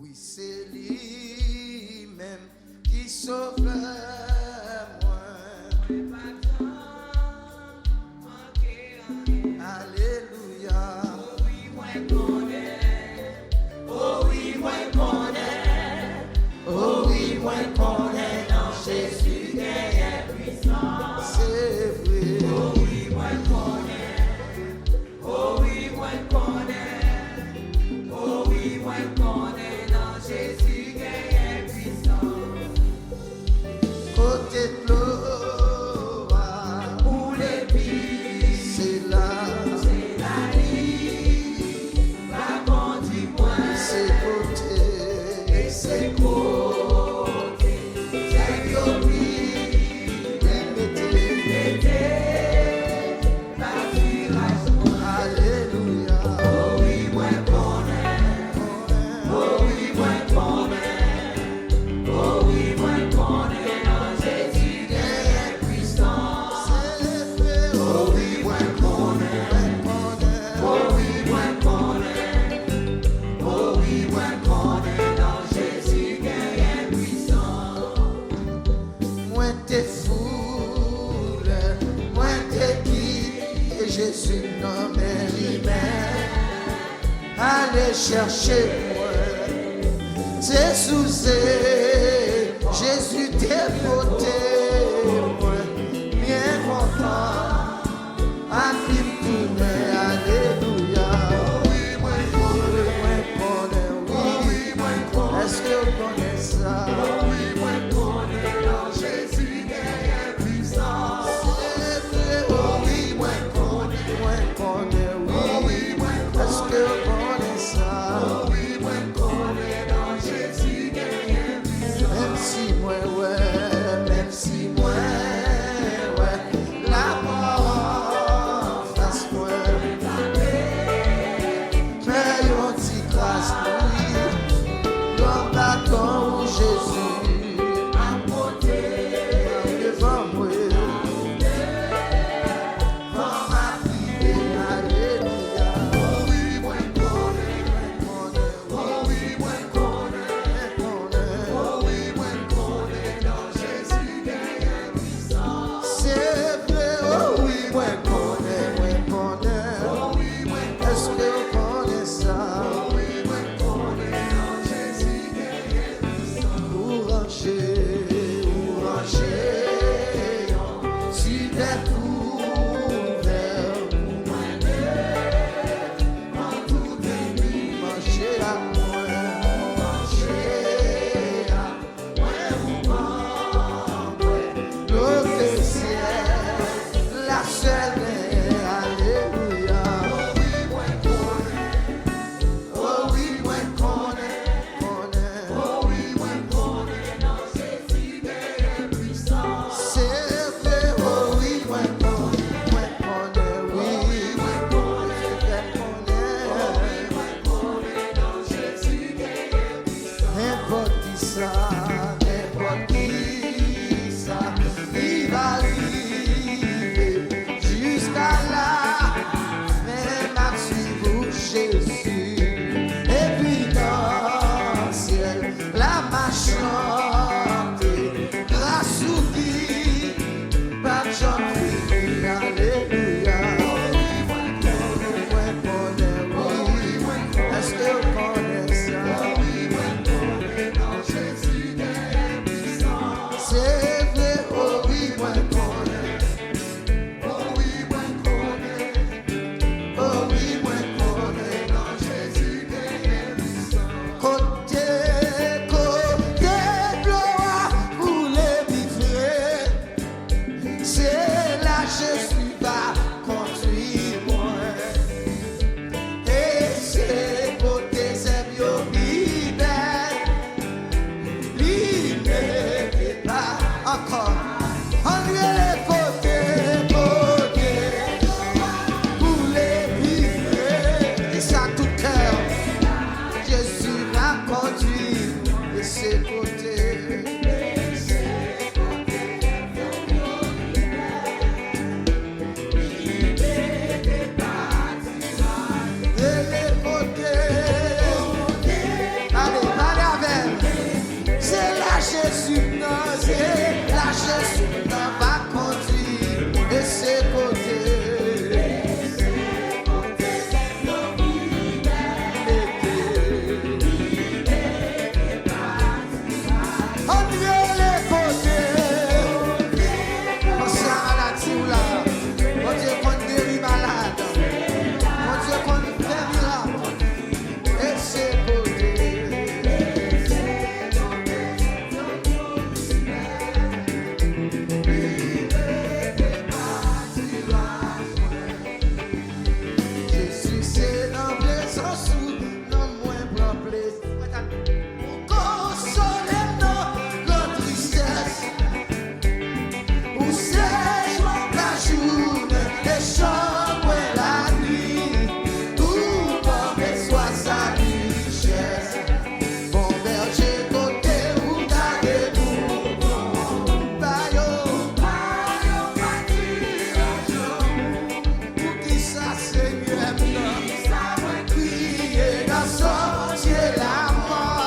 Oui, c'est lui-même qui sauve moi. Alléluia. Oh oui, moi connais. Oh oui, moi connais. Dans Jésus, il y a puissance. C'est vrai. Oh oui, moi connais. Oh oui, moi connais. Oh oui, moi connais. Dans Jésus, il y a puissance. Côté de l'eau, Pour les filles, c'est là. c'est la vie. La conduit-moi. C'est côté. C'est côté. C'est Yopi. Mettez la tirage. Alléluia. Oh oui, moi connais. Oh oui, moi connais. Oh oui, moi connais. Dans Jésus, il y a puissance. C'est vrai. Oh oui, moi connais. Oh oui, moi connais. Oh oui, moi connais. Dans Jésus, il y a puissance. Moi t'es fou, moi t'es qui, et Jésus non mais lui-même. Allez chercher moi, c'est sous Jésus t'es côté, moi bien content, à vivre pour moi, alléluia. Oui, moi connais, oui, est-ce que vous connaissez ça? Oui, moi connais. Dans Jésus, il y a puissance. Oh oui, moi connais, oui. Est-ce que vous connaissez ça? Oh oui, moi connais. Dans Jésus, il y a puissance. Même si moi, ouais, même si Jésus non, c'est la Jésus non va conduire de ses côtés. On dirait les côtés. On s'est maladie ou là. On dirait qu'on guérit malade. On dirait qu'on fait miracle. Et ses côtés. Jésus c'est dans plaisir sous, non moins prend plaisir. Consoler notre tristesse, ou c'est la journée et chambre la nuit, tout comme soit sa richesse. Bon berger côté où gardez-vous, pour qui ça Seigneur, crier dans sortir la mort.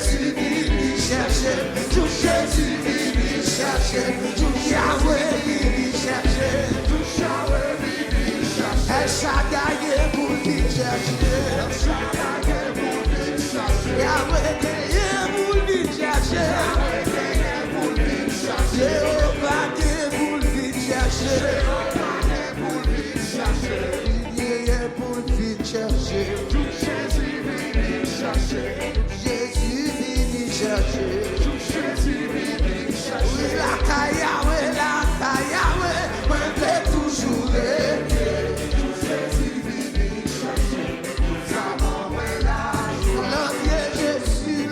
Jésus vini chercher, tout Jésus vini chercher, tout Yahweh vini chercher, tout Yahweh vini chercher. El Shaddai est pour lui chercher, El Shaddai est pour lui chercher. Yahweh est pour lui chercher, Yahweh est pour lui chercher. Jéhovah est pour lui chercher, Jéhovah est pour lui chercher. Il est pour lui chercher, tout Jésus vini chercher. Jésus vini chercher, tout Jésus vini chercher. La Yahweh, moi vais toujours aimer. Tout Jésus vini chercher, nous avons la joie. L'envier Jésus,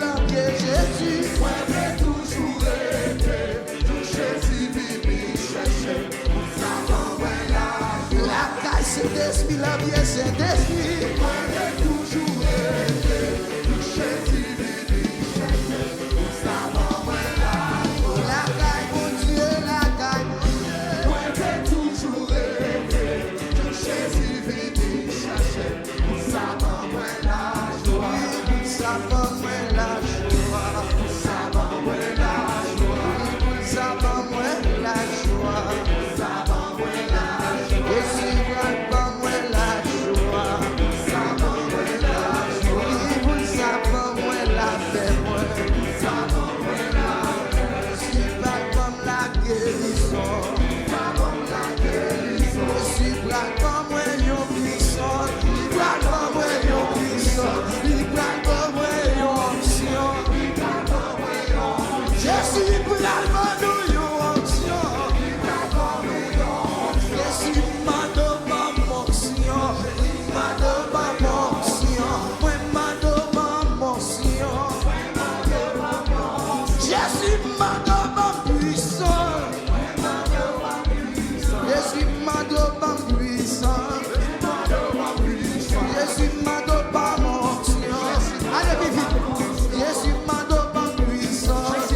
moi vais toujours aimer. Tout Jésus vini chercher, nous avons la joie. La caille Saint-Esprit, l'envier Saint-Esprit, moi vais toujours aimer. Tout Jésus vini chercher, nous avons la joie. La caille mon Dieu, la caille mon Dieu, moi vais toujours aimer. Tout Jésus vini chercher, nous avons la joie. Nous avons la joie. Nous avons la joie. Nous avons la joie. Nous avons la joie. Et si vous avez la joie, nous avons la joie. Nous avons la paix. Nous avons la paix. Si vous avez la guérison, nous avons la guérison. Si vous avez une puissance, vous avez une puissance. Vous avez une onction. Jésus pour l'Allemagne, une onction. Jésus m'a donné ma onction. M'a donné ma onction. Moi m'a donné ma onction. Jésus m'a donné ma puissance. Jésus m'a donné ma puissance. Jésus m'a donné ma onction. Allez vite vite. Jésus m'a donné ma puissance.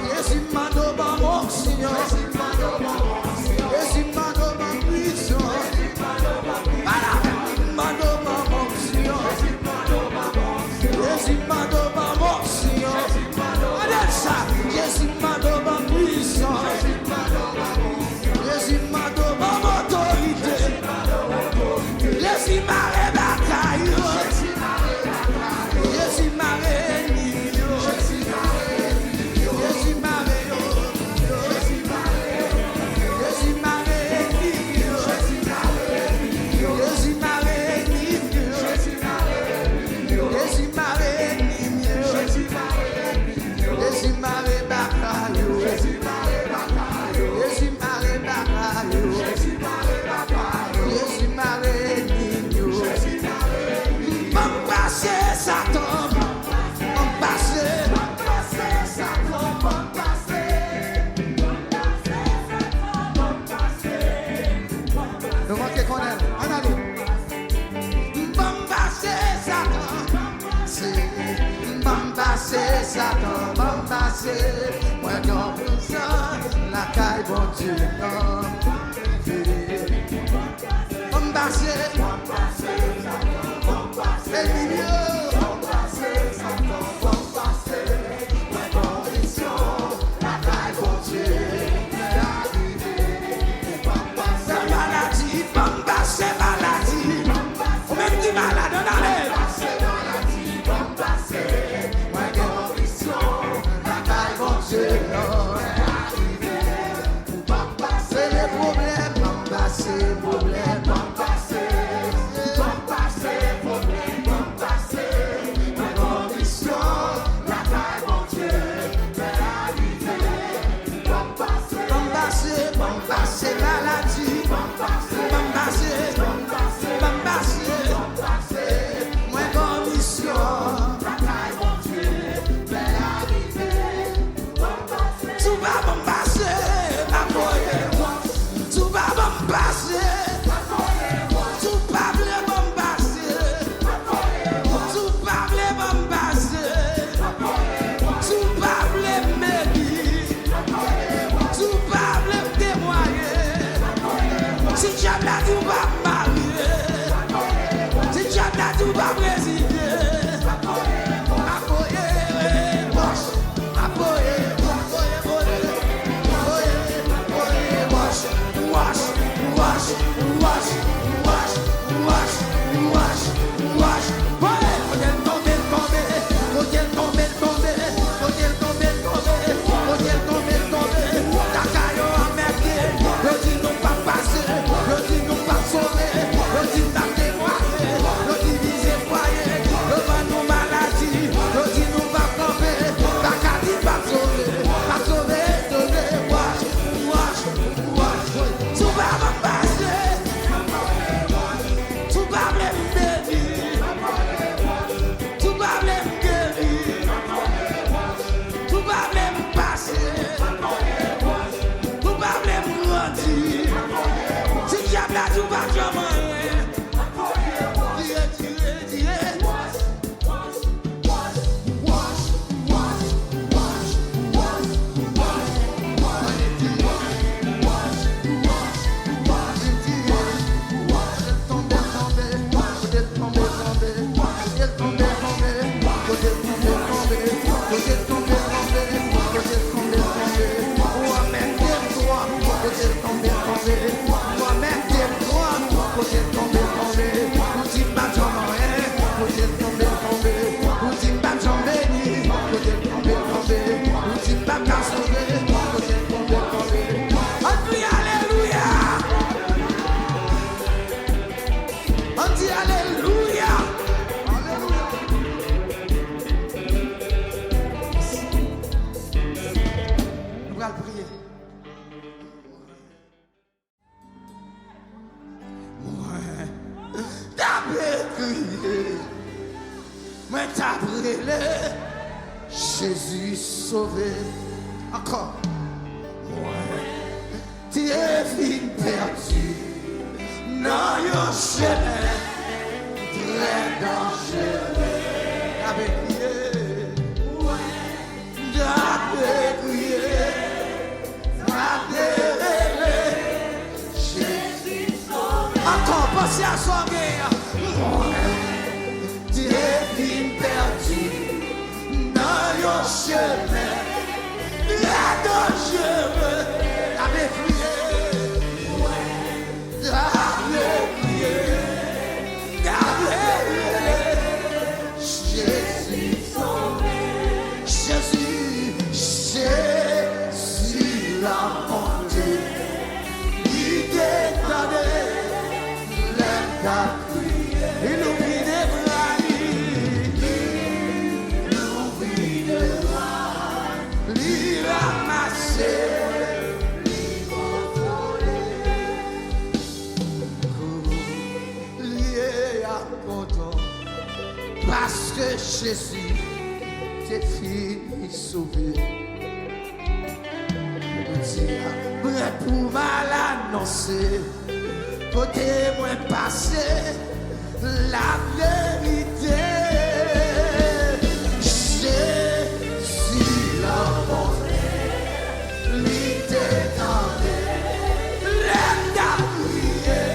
Jésus m'a donné ma onction. Jésus m'a donné ma puissance. Voilà. M'a donné ma onction. Jésus m'a donné ma onction. Allez ça. Jésus m'a donné ma puissance. Jésus m'a donné ma autorité. Jésus m'a réveillé. Jésus m'a réuni. Jésus m'a réuni. Jésus m'a réuni. Jésus m'a réuni. Jésus m'a réuni. Jésus m'a réuni. Jésus m'a rébacaillé. Jésus m'a rébacaillé. Jésus m'a réuni. M'embrasser Satan. M'embrasser. Nous manquons qu'on aime. On allait. M'embrasser Satan. M'embrasser Satan. M'embrasser. Moi non besoin. La caille bon Dieu. M'embrasser. Et milieu. Maladie, m'embrasser maladie. On même dit malade, on allait. La caille bon Dieu. Jésus sauvé. Encore. Tu es fille perdue dans un chemin très dangereux. Avec Jésus sauvé. Encore, pensez à soi. Tu es fille perdue dans un chemin très dangereux. Avec Jésus sauvé. Jésus l'a monté. Il détendait les gars. Il oublie des bras. Il oublie des bras. Il ramassé. Parce que Jésus t'est fini sauvé. Prêt pour mal annoncer, côté moins passé, la vérité. Jésus l'a montré, l'idée tendée, l'aide à prier.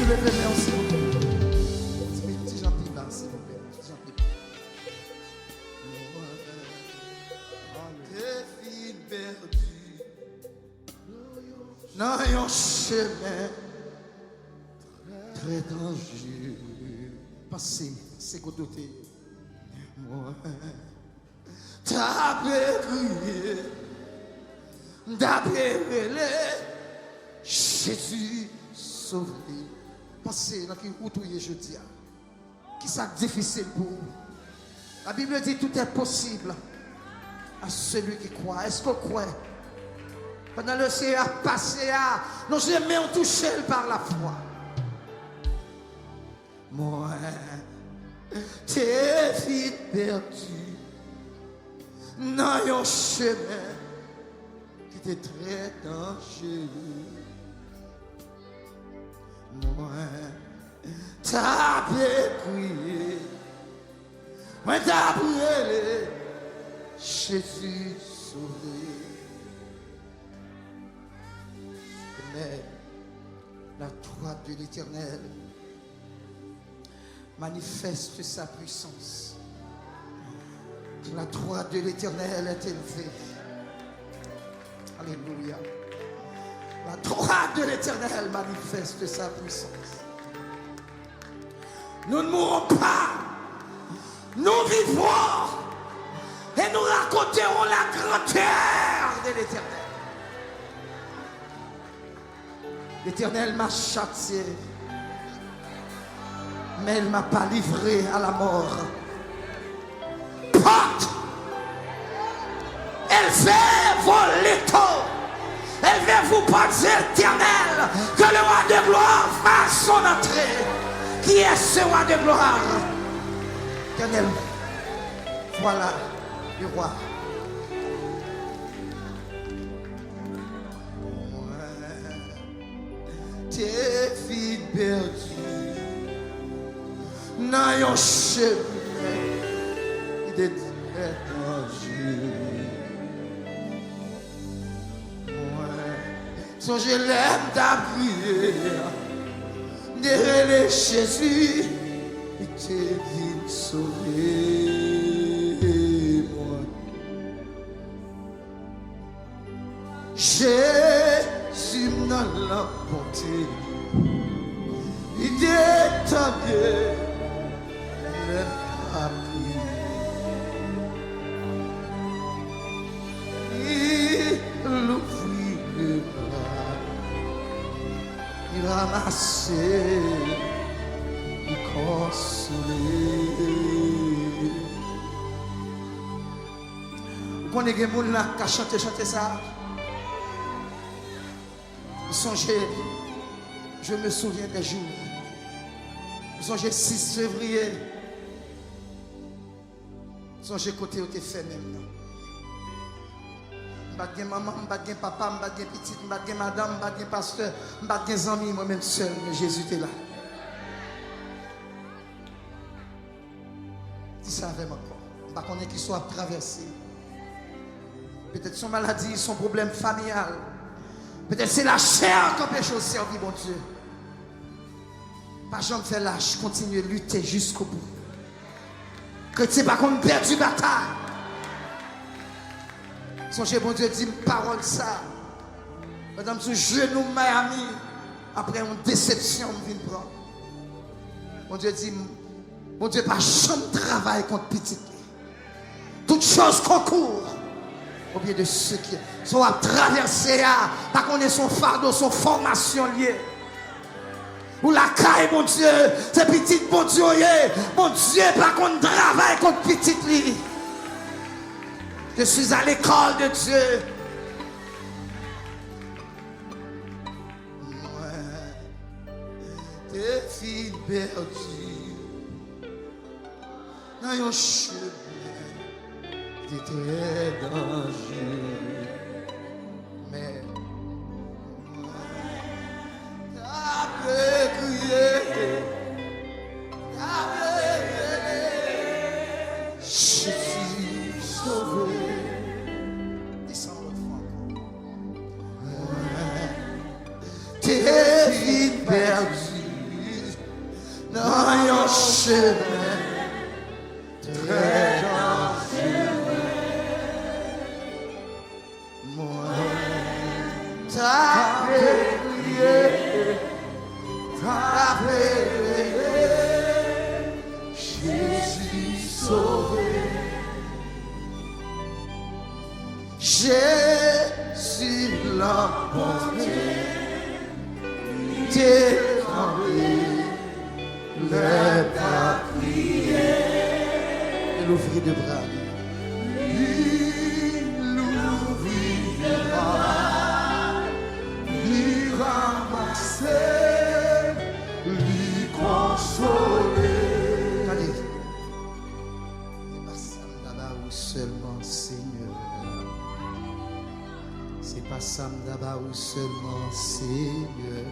Merci beaucoup. Petit gentil là, s'il vous plaît. Petit gentil. Tes filles perdues dans un chemin très dangereux. Passez, c'est côté. Moi, t'as crié, d'après Jésus sauvé. Passez dans qui vous trouvez jeudi. Qui ça difficile pour vous? La Bible dit tout est possible à celui qui croit. Est-ce qu'on croit? Pendant le Seigneur passé à nous aimons toucher par la foi. Moi, t'es fille perdue dans un chemin qui était très dangereux. Moi, t'as prié, moi t'as prié, Jésus sauvé. Mais la droite de l'Éternel manifeste sa puissance. La droite de l'Éternel est élevée. Alléluia. La droite de l'Éternel manifeste sa puissance. Nous ne mourrons pas. Nous vivons. Et nous raconterons la grandeur de l'Éternel. L'Éternel m'a châtié. Mais elle ne m'a pas livré à la mort. Porte. Elle fait voler tôt. Élevez-vous, portes éternelles, que le roi de gloire fasse son entrée. Qui est ce roi de gloire? Éternel, voilà le roi. T'es fille perdue dans un chemin de danger. So je l'aime ta prière, de Jésus, il te vient sauver moi. Jésus dans la bonté, il détendait le papier. Il ouvrit le bras, il ramassait, il consolait. Vous connaissez des gens qui ont chanté ça? Songez, je me souviens des jours. Songez 6 février. Songez côté où tu fait même. Je ne suis pas maman, je ne suis pas papa, je ne suis pas petite, je ne suis pas madame, je ne suis pas pasteur, je ne suis pas amis, moi-même seul, mais Jésus est là. Dis ça avec moi. Je ne sais pas qu'il soit traversé. Peut-être son maladie, son problème familial. Peut-être c'est la chair qui empêche au servir, mon Dieu. Pas jamais faire lâche, continue de lutter jusqu'au bout. Chrétien, pas qu'on perd du bataille. Songez, bon Dieu, dit une parole ça. Madame, ce genou, Miami, après une déception, je viens prendre. Bon Dieu dit, bon Dieu, pas jamais travail contre petit. Toutes choses concourent au bien de ceux qui sont à traverser, pas qu'on ait son fardeau, son formation liée. Ou la caille, mon Dieu, c'est petit, mon Dieu, mon Dieu, pas qu'on travaille contre petit. Je suis à l'école de Dieu. Moi, tes filles perdues dans un chemin de très dangereux. Mais t'as crié, je suis sauvé. Descends l'autre fois. Tes vies perdues dans un chemin très dangereux. Moi, t'as prié, t'as prié, Jésus sauvé. Jésus la bonté, t'es tombé, le pas prié. Il ouvrit les bras. Il ouvrit les bras. Il ramassait, il consolait. Allez. C'est pas ça là où seulement Seigneur. C'est pas ça là où seulement Seigneur.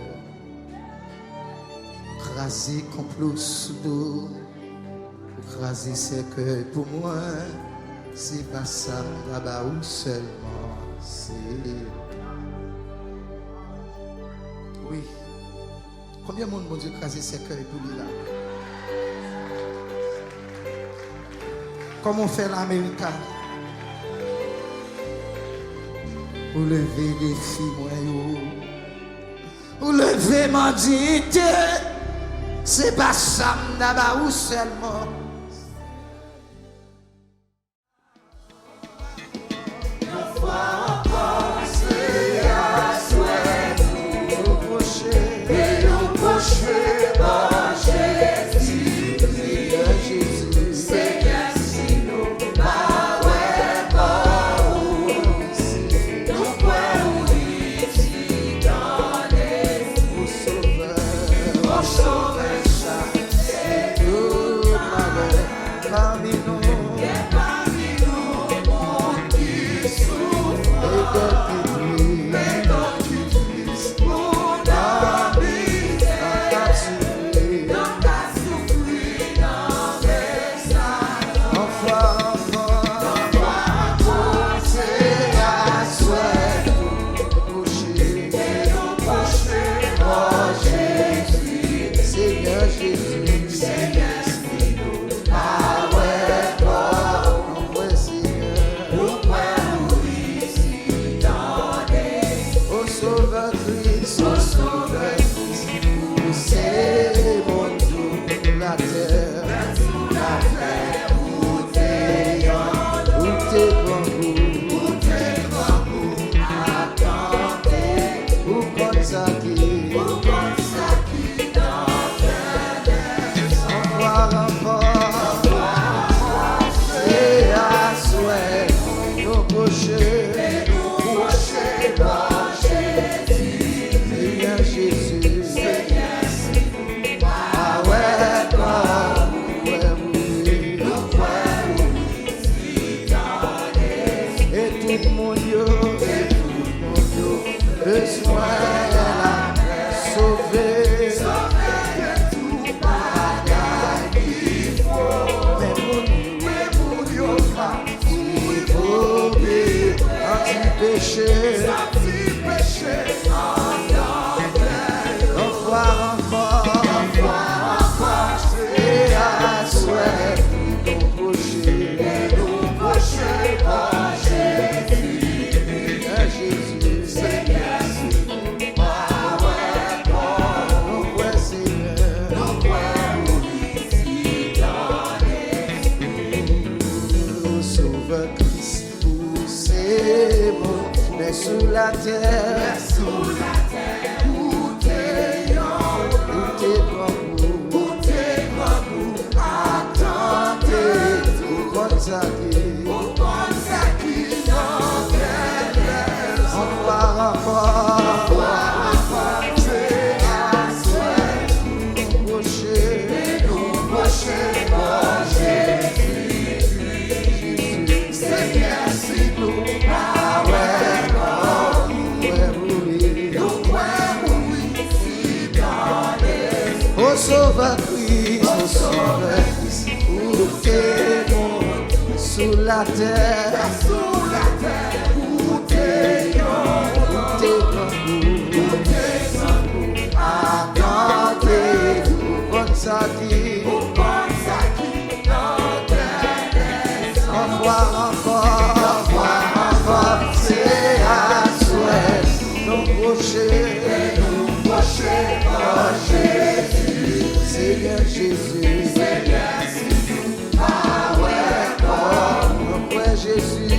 Craser complot sous l'eau. Craser ses cœurs pour moi. C'est pas ça là-bas où seulement c'est. Oui. Combien de monde, mon Dieu, craser ses cœurs pour lui là? Comme on fait l'Américain. Ou lever les filles moyens. Ou lever ma dignité. C'est pas ça là-bas où seulement. Sous la terre, où t'es grand goût, attendez, où consacrer dans tes on voit encore, c'est à souhait, nous procher, Jésus, Seigneur, si nous Sauveur Christ, où t'es bon, sous la terre, où t'es grand goût, attendez, où consacrer dans tes encore, c'est à souhait, nos prochers, Seigneur Jésus, Jésus,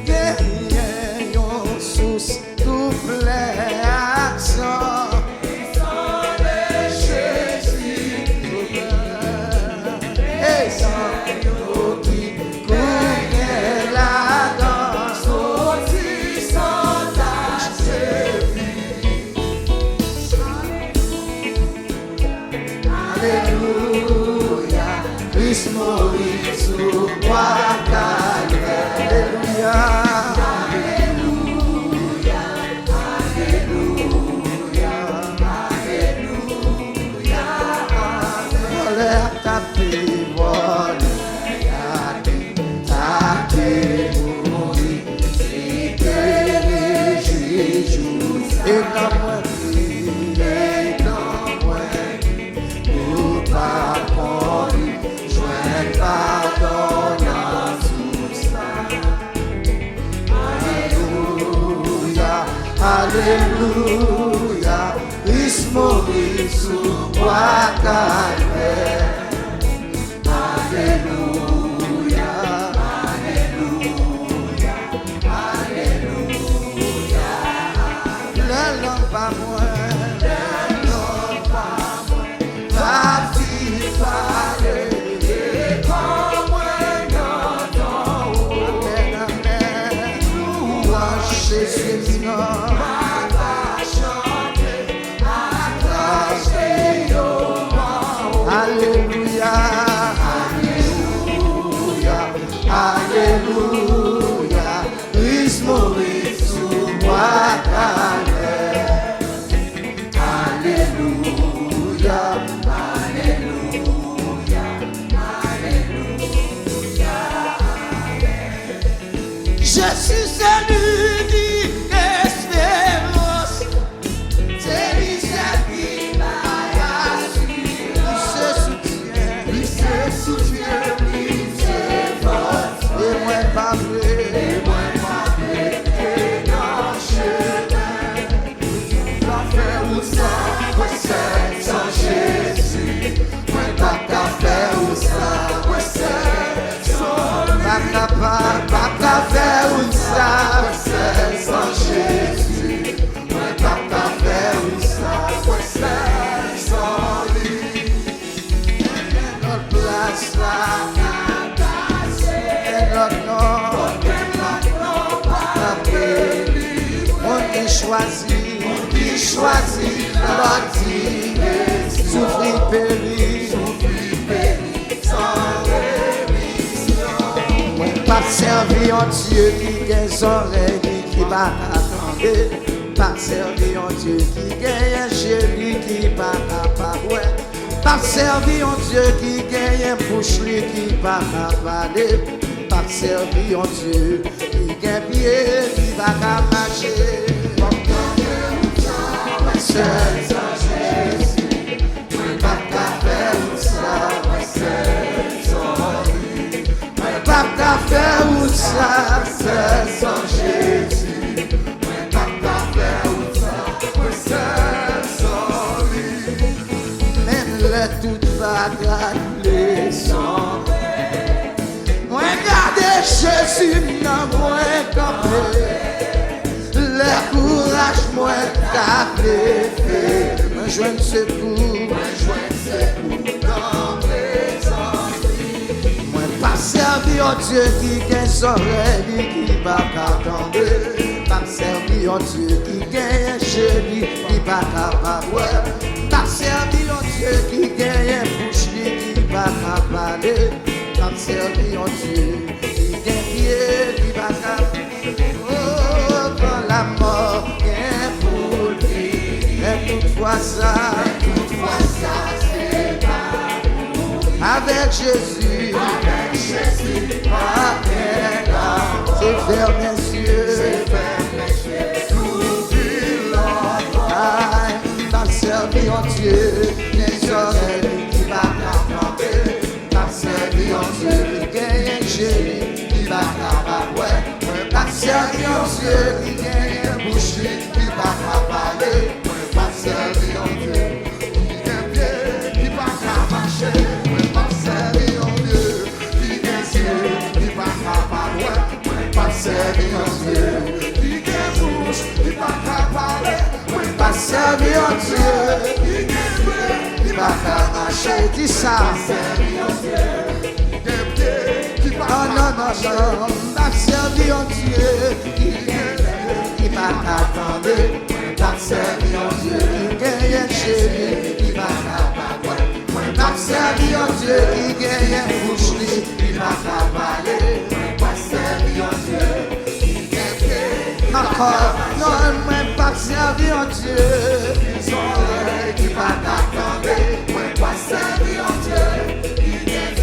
derrière yon sous tout plein accent, Jésus, et sans nous qui connaît la danse, aussi sans Alléluia, Christ mourit sous croix Calvaire. Alléluia, Alléluia, Alléluia, Alléluia. Voleur tapé, mourir, et guérir Jésus, et dans moi, Alléluia, Christ mourit sous croix Calvaire. Alléluia, Alléluia, Alléluia. Le lampe choisi, bâti, souffrir, périr, sans rémission. Moi, pas servi en Dieu qui gagne son règne, qui va attendre. Pas servi en Dieu qui gagne chez lui, qui va pas pas servi en Dieu qui gagne bouche lui, qui va parler. Pas servi en Dieu qui gagne pied, qui va marcher. Seul sans Jésus, pas qu'à faire ça, seul sans lui. Pas qu'à faire ça, seul sans Jésus, pas qu'à faire ça, seul sans lui. Même le tout bagarre, les sang. Moi garder Jésus dans moi campé. Le courage, moi, t'appeler, moi, joindre secours, dans présence. Moi, pas servir en Dieu qui gagne son règne, qui va attendre. Pas servir en Dieu qui gagne chez lui, qui va capable. Pas servir en Dieu qui gagne bouche, qui va parler. Pas servir en Dieu qui gagne pied, qui va capable. La mort est pour lui, et toutefois ça c'est pas pour avec Jésus, avec l'âme, c'est vers mes yeux, s'ouvrir l'envoi, pas servir en Dieu, les oreilles qui va t'entendre, pas servir en Dieu, qui gagne Jésus, qui va t'avoir, pas servir en Dieu, qui gagne bouche, qui va parler, pas servir en Dieu, qui gagne pied, qui va marcher, pas servir en Dieu, qui gagne ciel, qui va parler, pas servir en Dieu, qui gagne bouche, qui va parler, pas servir en Dieu, qui gagne pied, qui va marcher, dis ça, servir en Dieu, qui gagne pied, qui va non, pas servir en Dieu, qui va t'attendre, pas servir en Dieu, qui gagne chez lui, qui va t'attendre, pas servir en Dieu, qui gagne bouche, qui va t'avaler, pas servir en Dieu, qui gagne encore, non, mais pas servir en Dieu, qui va t'attendre, pas servir en Dieu, qui gagne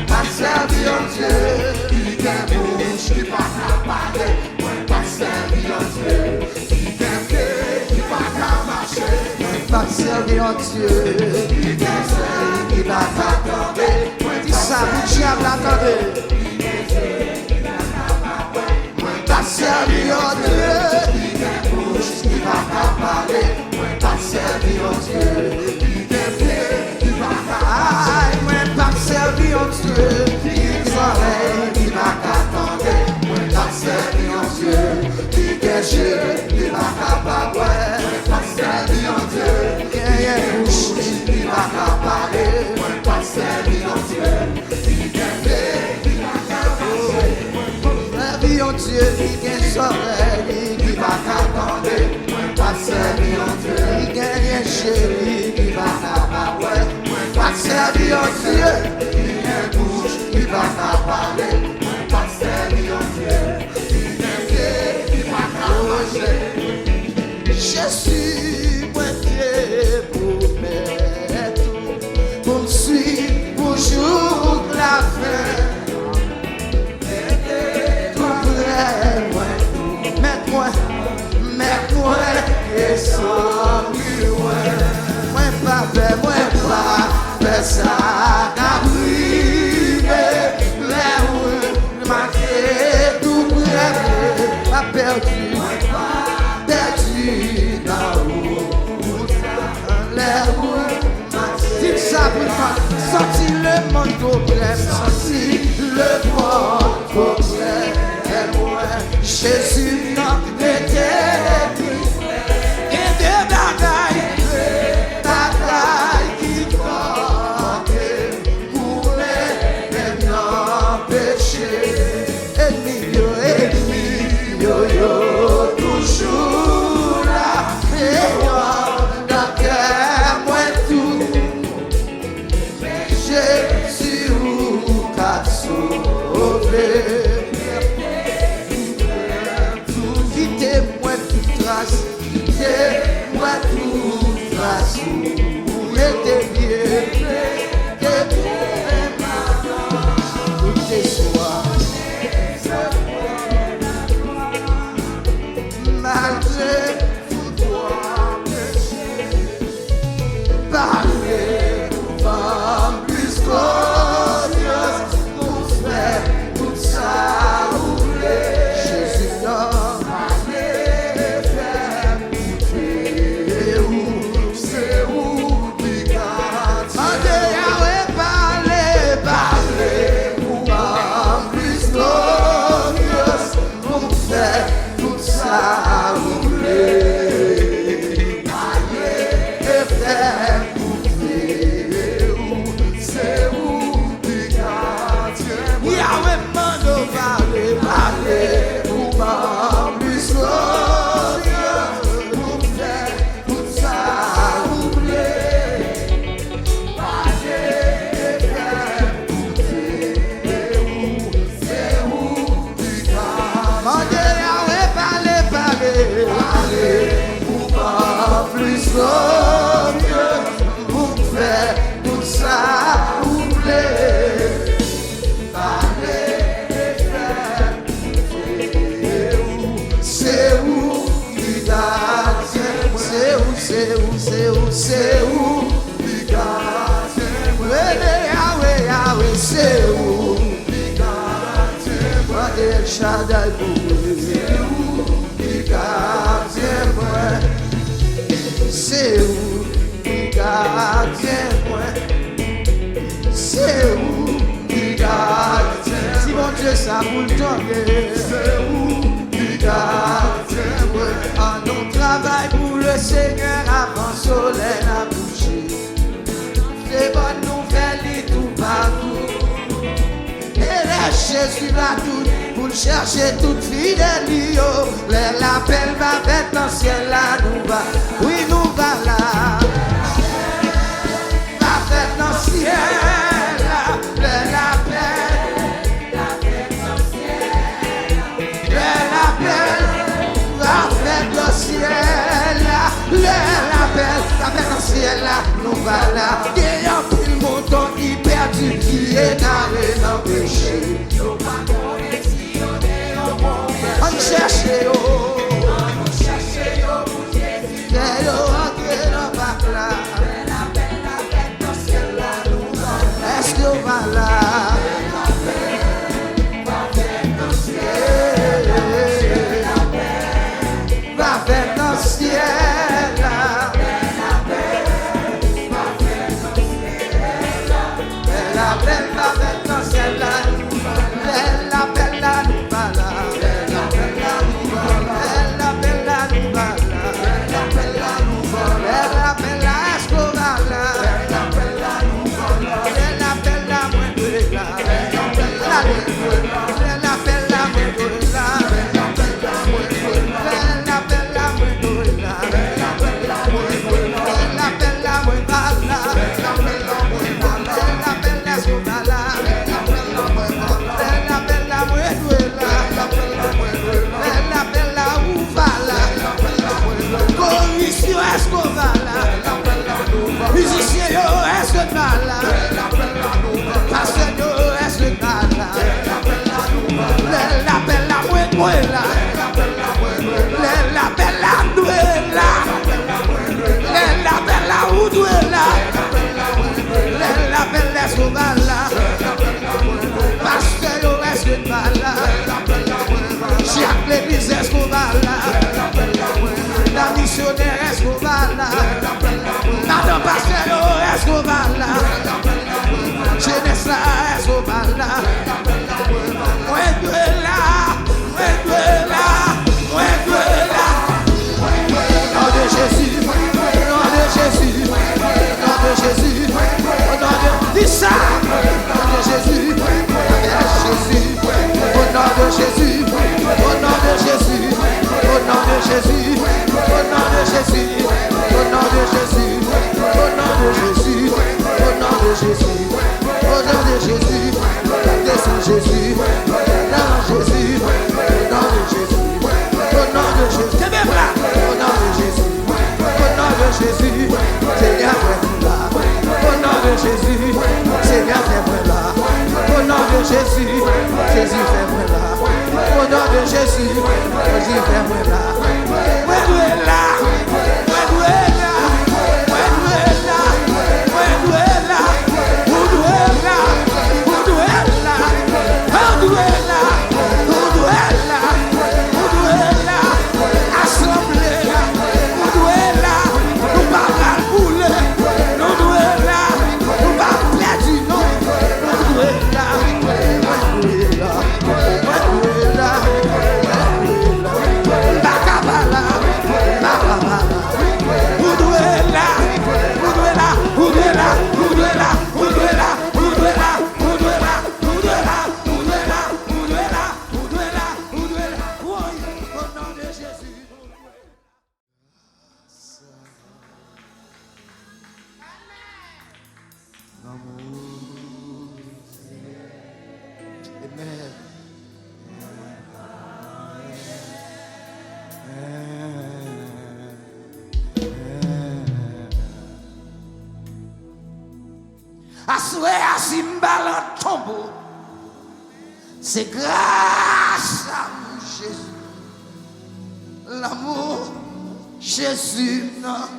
pas servir en Dieu, qui gagne bouche, qui va parler, pas servir en Dieu, qui gagne pied, qui va marcher, pas servir en Dieu, qui gagne qui va t'attendre, dis ça, vous diable attendez, pas servir en Dieu, qui gagne bouche, qui va parler, pas servir en Dieu, qui gagne pied, qui va marcher, pas servir en Dieu, qui oreilles, qui va t'attendre, pas servir en Dieu, qui gagne, qui va capable, pas servir en Dieu, qui gagne bouche, qui va parler, pas servir en Dieu, qui gagne, qui va capable, servir en Dieu, qui gagne oreilles, qui va t'attendre, pas servir en Dieu, qui gagne chéri, qui va capable, pas servir en Dieu, qui gagne bouche, qui va parler, pas servir en Dieu, qui gagne pied, qui va marcher. Jésus, moi Dieu, pour me suivre, pour jour de la fin. Tout près, mets-moi, et sans moi pas faire ça, n'abri, marqué, tout près, pas perdu dans l'air, dites ça pour moi, sorti le monde problème, sorti le monde problème, Jésus n'a été et des bagailles qui portent pour les empêcher. Ennemi, yo, toujours moi toute façon, était bien, tout tes soirs, malgré tout droit péché, parler pas plus glorieuse, pour faire tout ça rouler, Jésus n'a c'est où, Yahweh, c'est où, El Shaddai, c'est où, c'est où, c'est où, si mon Dieu ça vous le donner, c'est où, on travaille pour le Seigneur avant le soleil à coucher. C'est bonne nouvelle et tout partout. Et là Jésus va tout pour le chercher toute fidèle. L'appel va faire dans le ciel là nous va. Oui nous va là. Va faire dans le ciel là. L'appel. Le ciel là, l'appel dans le ciel là, nous voilà. Il y a un pile montant qui perdu, qui est dans le péché. On cherche yo, mais yo rentre dans le bac là. Est-ce que va là? Musicien, yo, est-ce que t'as là? Pasteur, yo, est-ce que t'as là? L'appel la mouette là. L'appel la douée là. L'appel la oudoué là. L'appel l'Escobar là. Pasteur, yo, est-ce que t'as là? Jacques l'église Escobar là. La missionnaire Escobar là. Madame Pasteur Escobar là. Jeunesse là Escobar là. Ouais de là. Nom de Jésus. Nom de Jésus. Nom de Jésus. Nom de dis ça. Nom de Jésus. Jésus. Au nom de Jésus. Au nom de Jésus. Au nom de Jésus. Au nom de Jésus. Au nom de Jésus. Au nom de Jésus. Au nom de Jésus. Au nom de Jésus. Descends Jésus. Dans Jésus. Au nom de Jésus. Au nom de Jésus. Au nom de Jésus. Asoué à Simbalan tombeau. C'est grâce à Jésus. L'amour, Jésus n'a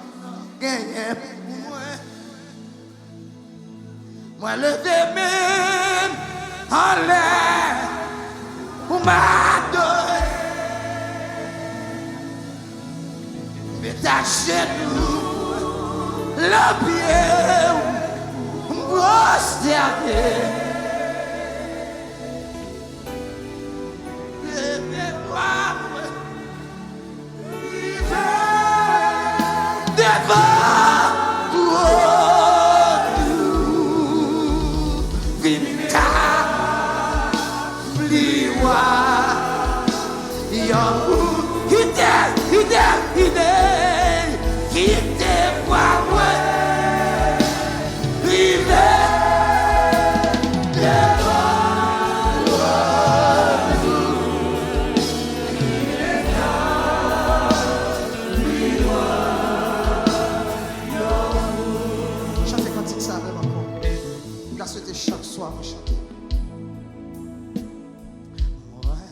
gagné pour moi. Moi, levé même en l'air pour m'adorer. Mais ta genou, le pied, prosterner. Chaque soir, je chante. Ouais,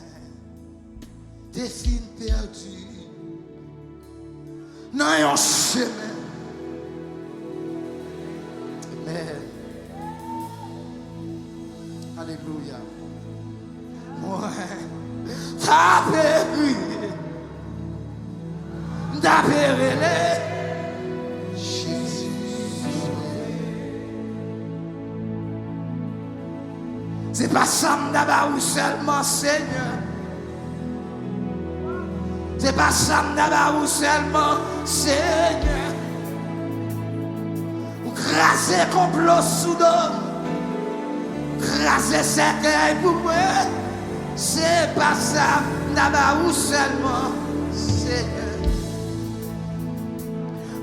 des filles perdues dans un chemin. Amen. Alléluia. Ouais, t'as péri, c'est pas ça d'abord seulement Seigneur. C'est pas ça d'abord seulement Seigneur. Ou craser complot soudain. Craser cercueil pour moi. C'est pas ça d'abord seulement Seigneur.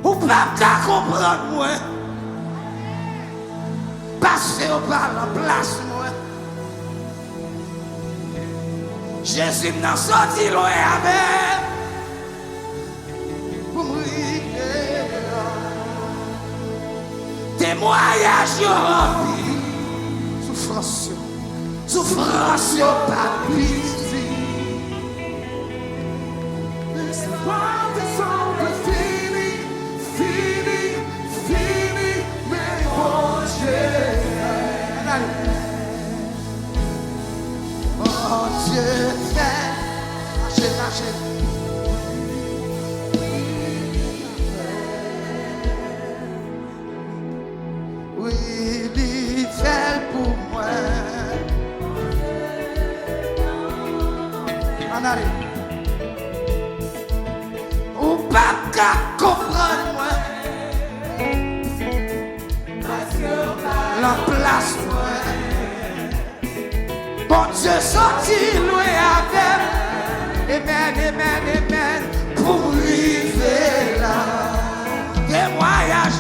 Ou pas qu'à comprendre moi. Passer au par la place moi. Jésus n'a sorti loin avec pour mourir. Témoignage rempli, souffrance pas pitié. L'espoir semble fini, mais bon Dieu. Oh Dieu fait, lâchez. Oui, il fait pour moi. En arrière. Ou pas qu'à comprendre moi. La place moi. Bon Dieu sorti loin avec. Amen, pour arriver là. Témoignage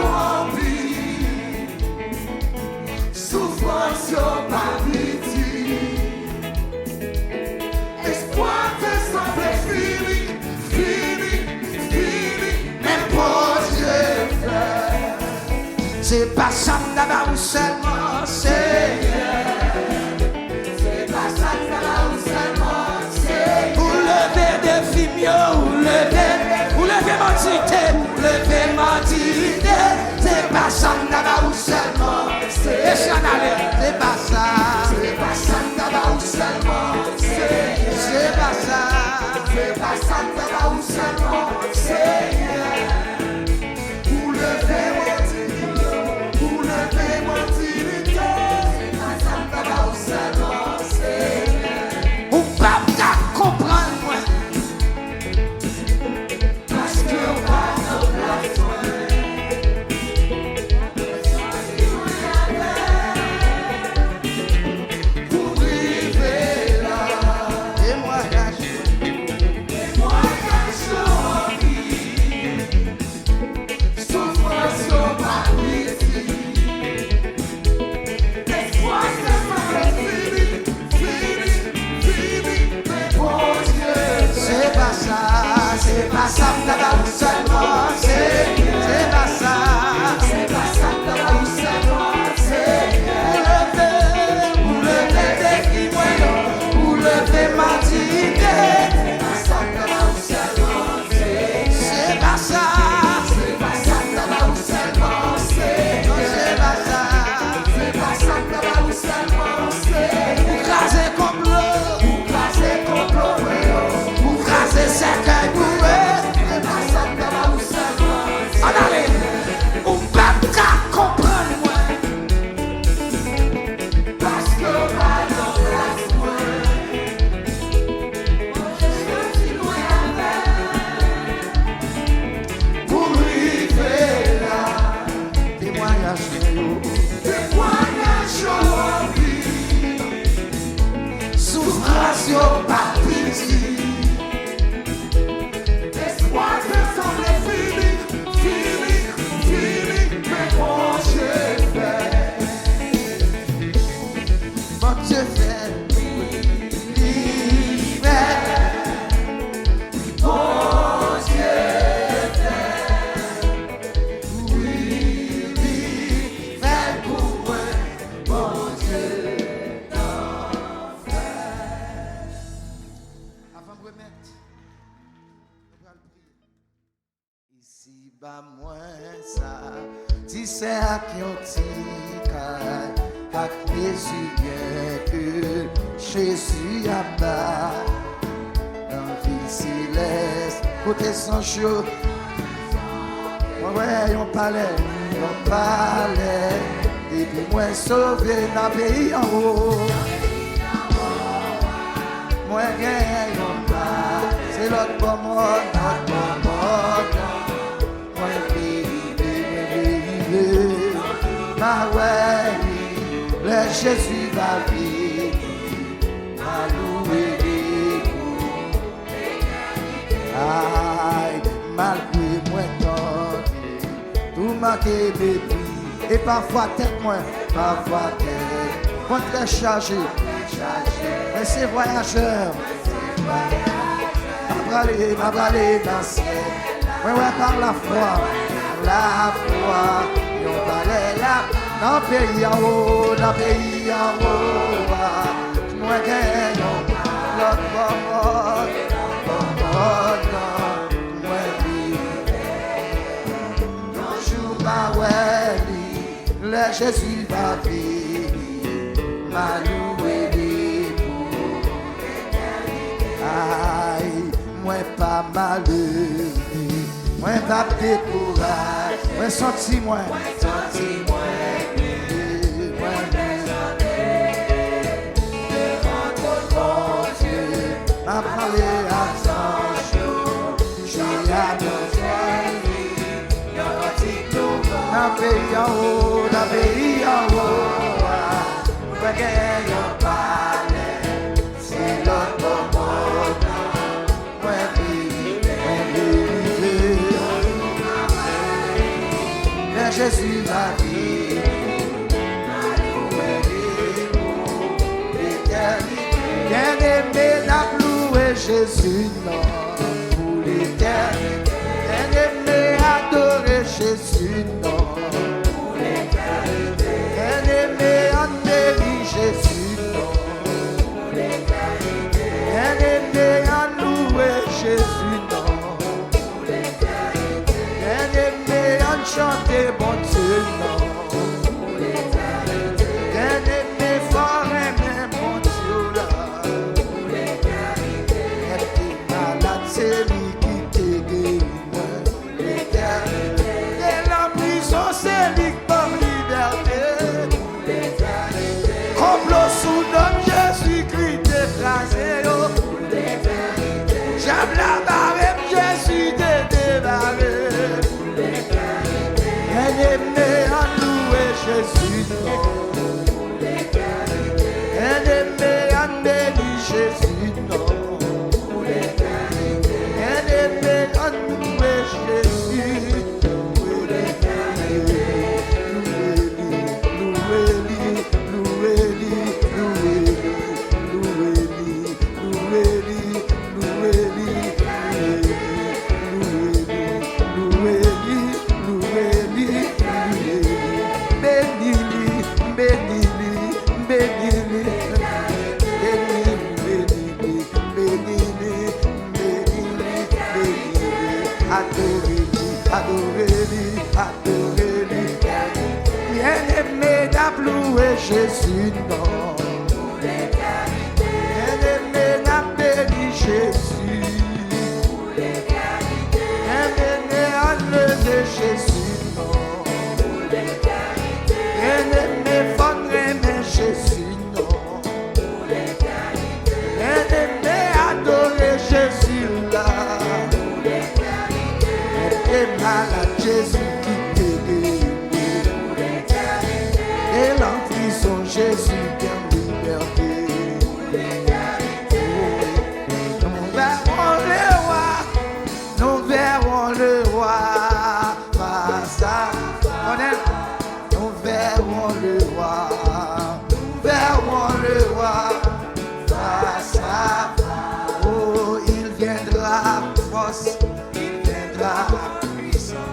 rempli, souffrance pas pitié. Espoir te semble fini, mais pour Dieu fait. C'est pas ça d'abord seulement Seigneur. Ou lever mentité, c'est pas ça d'abord ou seulement. C'est pas ça. C'est pas ça d'abord ou seulement. C'est pas ça. C'est pas ça d'abord ou seulement. Ou lever mentité, c'est pas ça d'abord ou seulement. Ou pas comprendre moi. C'est pas ça, d'abord seulement, c'est pas ça. Si bas moins ça, si c'est à qui on t'y à Jésus bien que Jésus a bas dans la vie céleste, côté sans chaud. Ouais, on parlait, et puis moi sauvé dans le pays en haut. Moi gagne, on pas, c'est l'autre bon mode, notre bon mode. Moi vive, ma ouais, le Jésus va vivre, ma louer aïe, malgré moi tout manqué mépris. Et parfois tête moins, parfois tête, moi très chargé, mais c'est voyageur, m'a bralé dans le ciel, ouais, par la foi, et on parlait là, dans le pays en haut, moi gagne, l'autre moi vive, bonjour ma Welly, le Jésus va vivre, ma loué aïe, moi pas malheureux, moi pas découragé, moi senti moi, m'a parlé à son jour, j'ai dans pays en haut, ouais, gagne on parlait, c'est l'autre monde, ouais, mais Jésus va vivre, bien aimé n'a loué Jésus, non, pour l'éternité, bien aimé adorer Jésus, non. Bien-aimé, en béni Jésus, non. Bien-aimé, en loué Jésus, non. Bien-aimé, en chanter bon Dieu, non. Bien-aimé, fort aimé mon Dieu, là. Elle est malade, c'est lui qui t'est guéri, l'éternité. Et la prison, c'est lui qui m'a liberté. Complot sous nom Jésus-Christ écrasé, j'aime la barre, Jésus débarré. Bien-aimé, en loué Jésus, non. Bien-aimé, en béni Jésus, non. Bien-aimé, en loué Jésus. Adorez-lui, bien-aimé d'appeler Jésus, non. Bien-aimé d'appeler Jésus, bien-aimé enlever Jésus, non. Bien-aimé fondre Jésus, non. Bien-aimé adorer Jésus, là. Et malade Jésus qui t'est guéri, et l'enfant Jésus qui en liberté. Nous verrons le roi face à face. Nous verrons le roi face à face. Oh, il viendra force, il viendra puissant.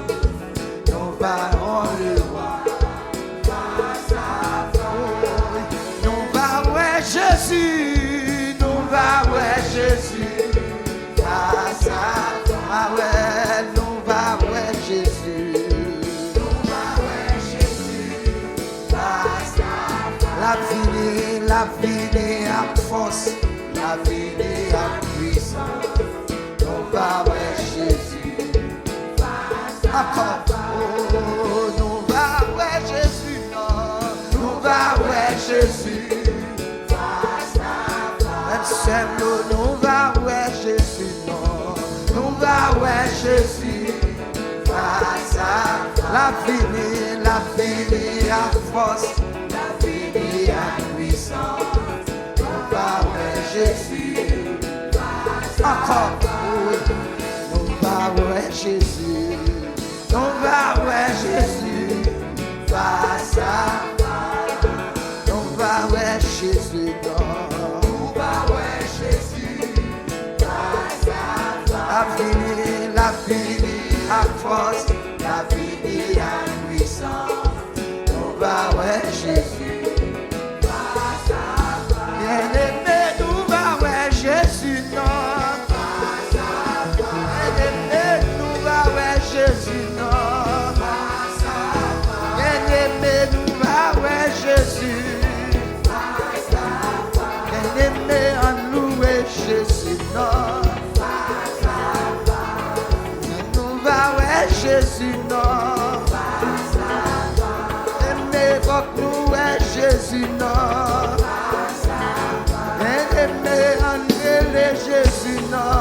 Nous verrons le roi face à face. Nous verrons Jésus, nous verrons Jésus face à face. Nous verrons Encore. Oh, nous va ouais Jésus, non. Nous va ouais Jésus. Même seul nous va ouais Jésus, non. Nous va ouais Jésus. Face à la vie à force, la vie à puissance. Nous va ouais Jésus. Encore. Nous va ouais Jésus. Nous va ouais Jésus. Face à nous va ouais Jésus. Nous va ouais Jésus. Face à la vie à force, la vie à puissance. Nous va ouais Jésus. Bien-aimé, nous va ouais Jésus, non. Bien-aimé, nous va ouais Jésus, non. Bien-aimé, nous va ouais Jésus. Bien-aimé, en louer Jésus, non. Nous va ouais Jésus, non. Aimé, nous ouais Jésus, non. Bien-aimé, en Jésus, non.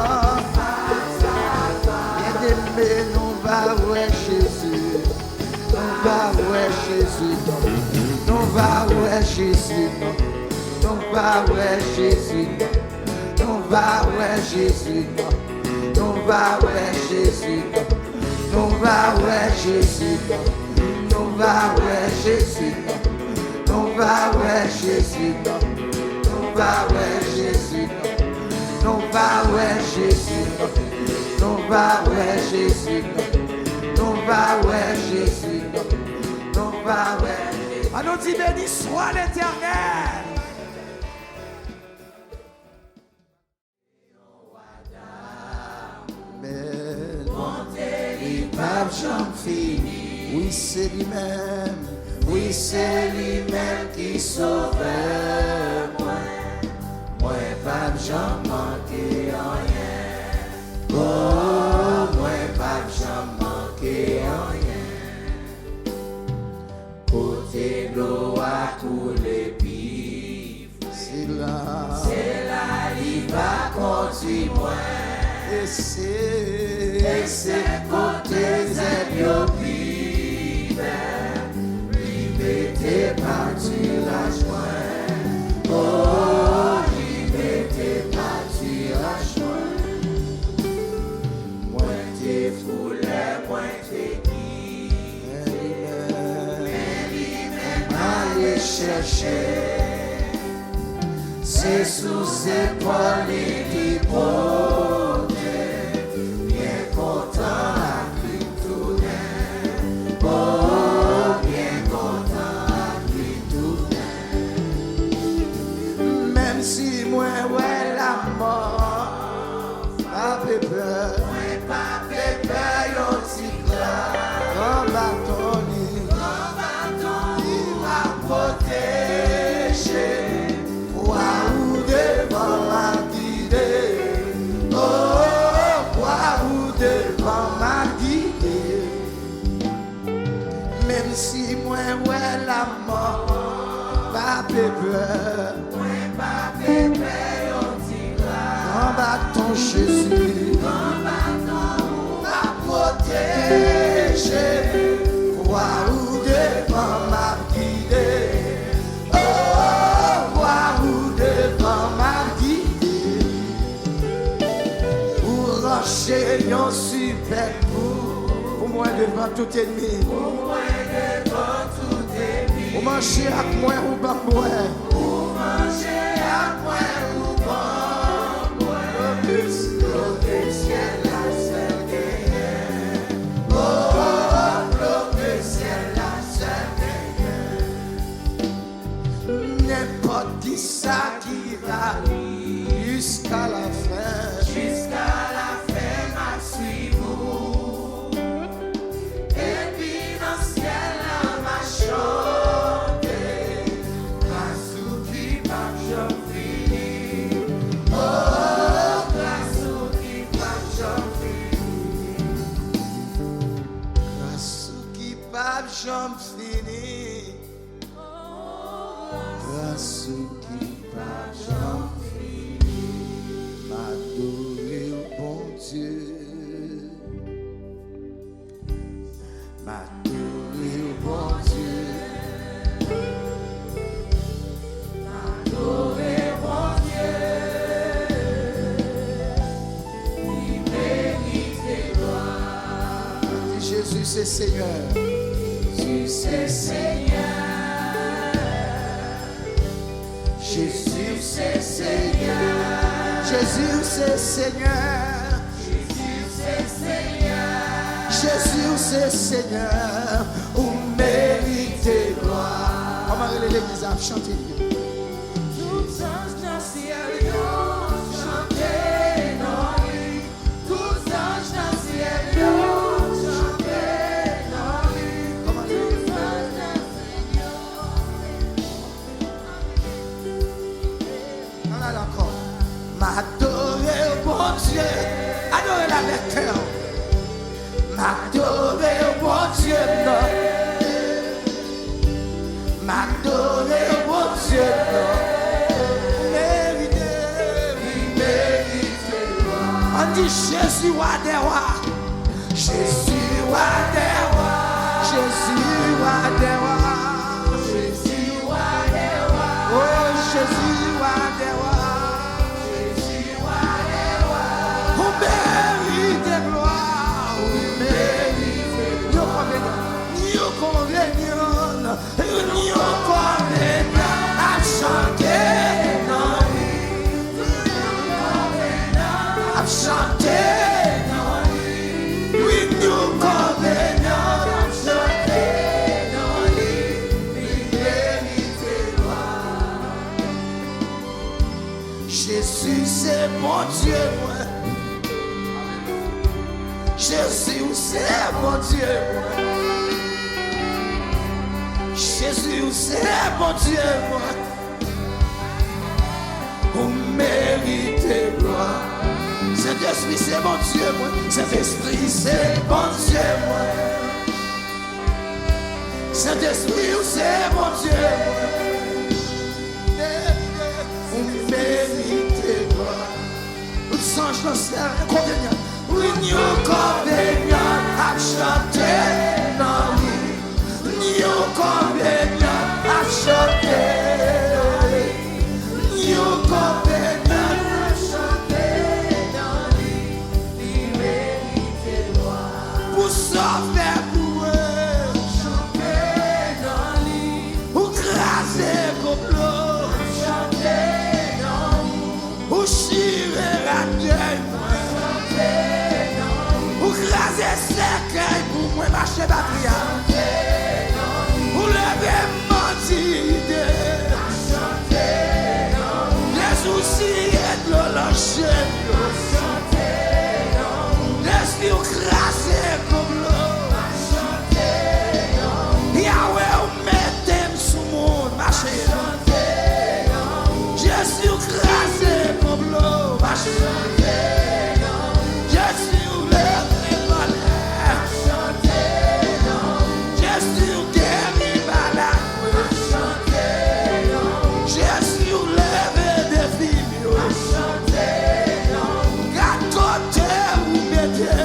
Bien-aimé, nous va ouais Jésus. Nous va ouais Jésus, non. Nous va ouais Jésus, non. Nous va ouais Jésus, non. Nous va ouais Jésus, non. Nous va ouais Jésus, non. Nous va ouais Jésus, non. Nous va ouais Jésus, non. Nous va ouais Jésus, non. Nous va ouais Jésus, non. Nous va ouais Jésus, non. Nous va ouais Jésus, non. Nous va ouais Jésus, non. Nous va ouais Jésus. On nous dit béni soit l'Éternel. Pape Jean fini, oui c'est lui-même, oui c'est lui-même qui sauve moi. Moi Pape Jean manqué rien, oh moi Pape Jean manqué rien. Côté l'eau a coulé pif, c'est là il va continuer. Et c'est côté Éthiopie, liberté parti la joie. Oh, liberté parti la joie. Moi t'es foulé, moi t'es qui. Mais lui-même aller chercher. C'est sous ses épaules qui portent. Même si moi ouais la mort, pas peur, pas peur, yon ti grand bâton il va protéger, ou devant ma guider, oh, ou devant ma guider. Même si moi ouais la mort, pas peur. Grand bâton Jésus, m'a protégé, croix ou devant m'a guidé, oh, croix ou devant m'a guidé, pour rocher yon super pour moi devant tout ennemi, pour manger avec moi ou pas moi. Manger à moi ou pas moi. Le ciel la seule guerre. Oh, le ciel la seule guerre. N'importe qui ça qui va jusqu'à la fin. Jusqu'à la fin, ma suivre. Et puis dans le ciel, la ma chanter. Je finis. jamais fini. Grâce qui pas jamais fini. M'adorer au bon Dieu. M'adorer au bon Dieu. M'adorer au bon Dieu. Il mérite tes gloires. Jésus c'est Seigneur. Jésus c'est Seigneur. Jésus c'est Seigneur. Jésus c'est Seigneur. Jésus c'est Seigneur. Jésus c'est Seigneur. Ou méritez gloire. Comment l'église a chanté? Tout ange dans le ciel, chantez dans lui. Tout ange dans le ciel, chantez dans lui. Comment Tout ange dans le on a encore. M'adorer au bon Dieu. Adorez avec cœur. M'adorer au bon Dieu. M'adorer au bon Dieu. On dit Jésus roi des rois. Jésus roi des rois. Jésus roi des rois. Jésus roi des rois. Oh Jésus roi des rois. Jésus roi des rois. On mérite de gloire. On mérite. Nous convenons. Nous convenons à chanter. À chanter. Oui, nous convenons à chanter. Jésus c'est mon Dieu, moi. Jésus c'est mon Dieu, moi. Jésus c'est mon Dieu, moi. Vous méritez gloire. Saint-Esprit c'est mon Dieu, moi. Saint-Esprit c'est mon Dieu, moi. Saint-Esprit c'est mon Dieu, moi. Vous méritez gloire. Nous songe dans ce convenant. Oui, nous convenons à chanter dans lui. Nous convenons à chanter dans lui. Nous convenons à chanter dans lui. Il mérite tes gloires. Pour sauver pour eux. Chantez dans lui. Pour craser comme l'eau. Chantez dans lui. Pour chirer la terre. Pour craser cercueil. Pour moi marcher batria. Pour lever mentide. Les soucis et de l'eau lâcher. Laisse-nous craser comme l'eau. Yahweh, ou mettez sous mon marché. Jésus crasé comme l'eau. Jésus lève les malades. Jésus guérit malade. Jésus lève des filles. Garde côté ou mettez.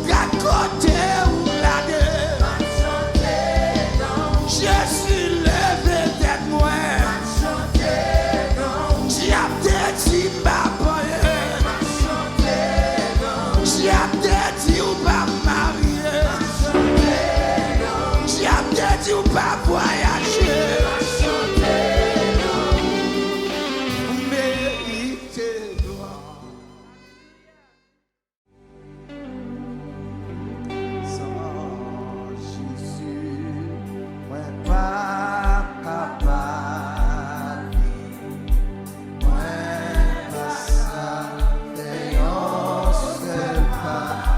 Garde côté ou ladez. Jésus lève tête noire. J'ai dit ma poye. J'ai dit ou pas marié. J'ai dit ou pas voyager. Méritez gloire. Sans Jésus, moi pas capable. Moi pas ça, et on se pas.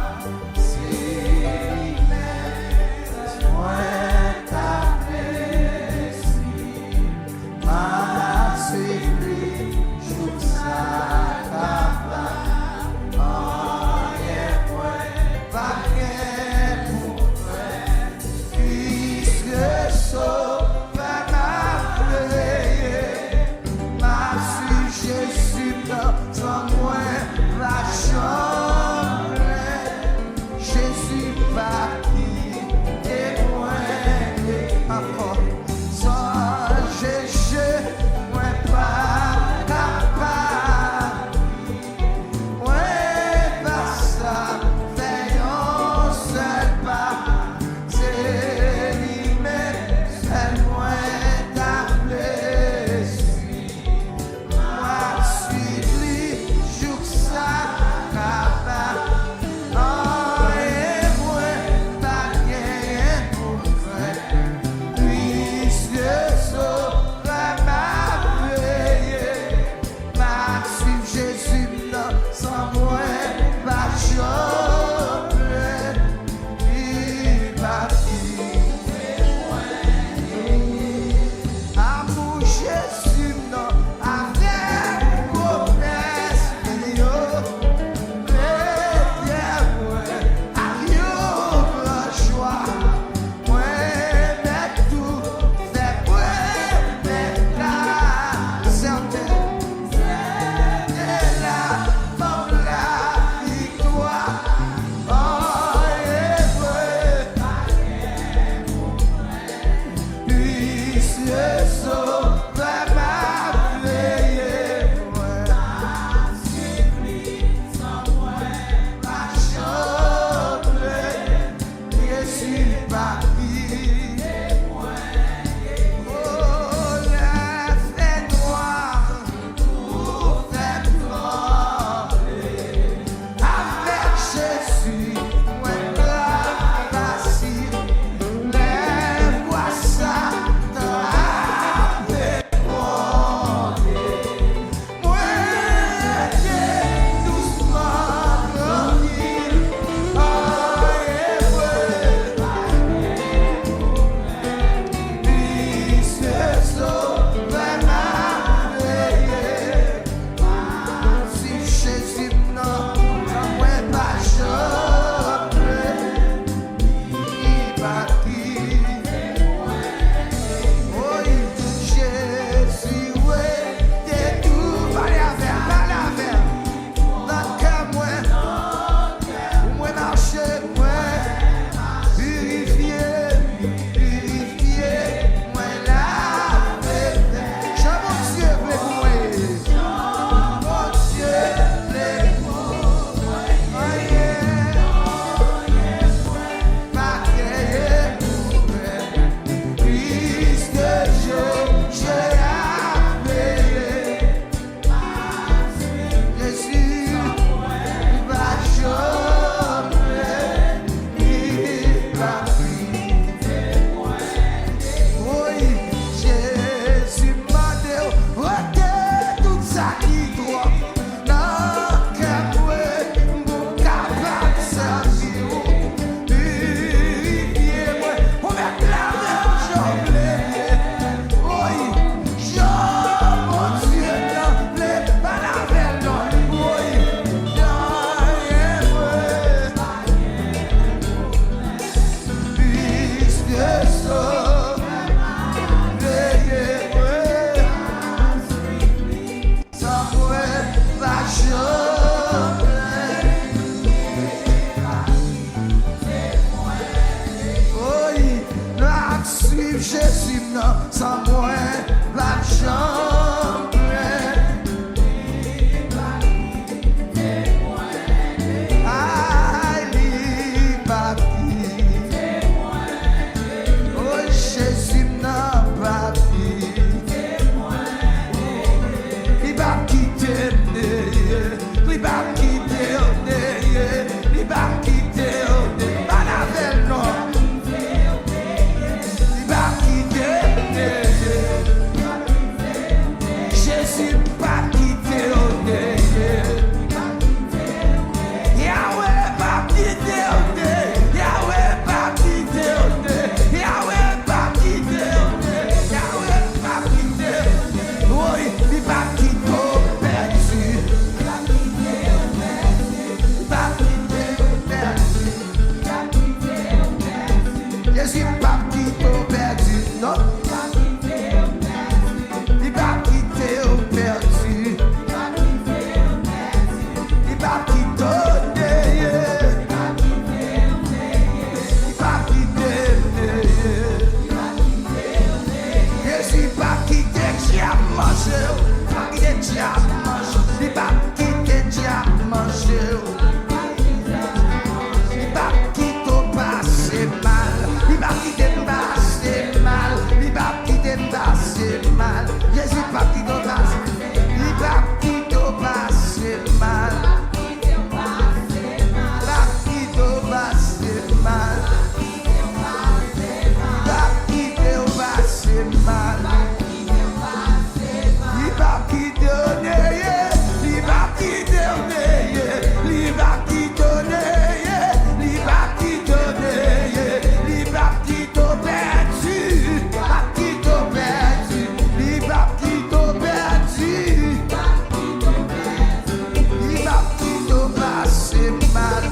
mal.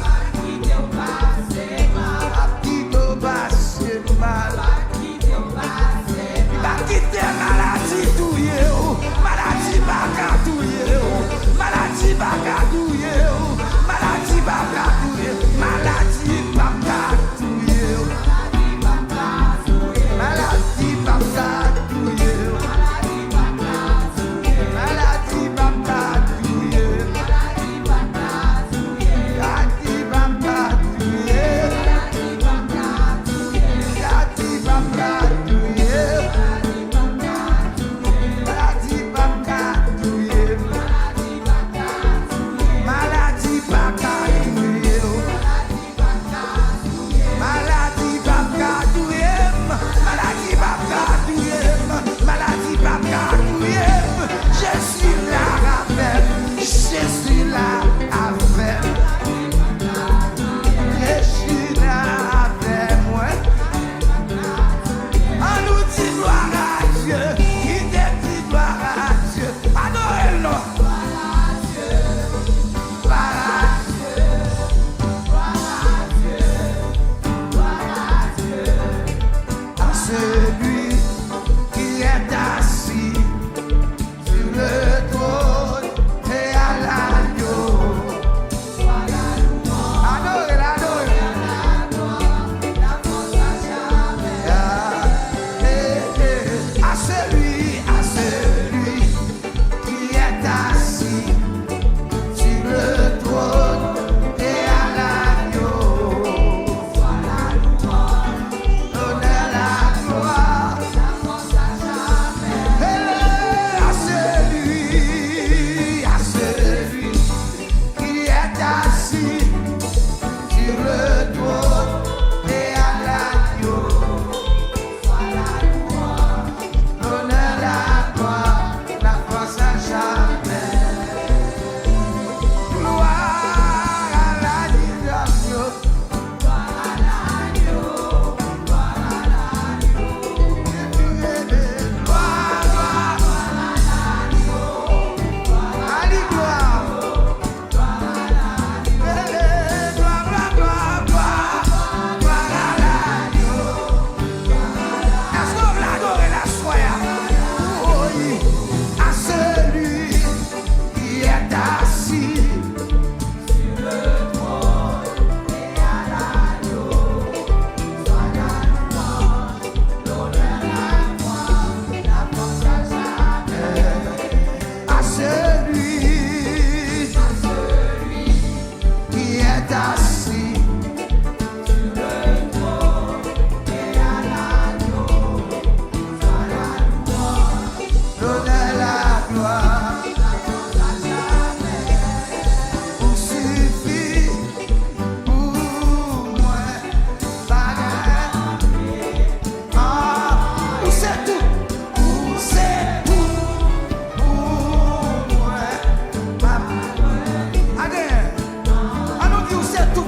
A qui te passe mal. Va quitter maladie touye ou, maladie baka touye ou, maladie baka touye ou, maladie baka touye, maladie baka touye ou, maladie baka touye ou, maladie baka touye, maladie baka touye, maladie baka touye, maladie baka touye. Celui qui est assis sur le trône et à l'agneau. Adorez, adorez. À celui qui est assis sur le trône et à l'agneau. Você tu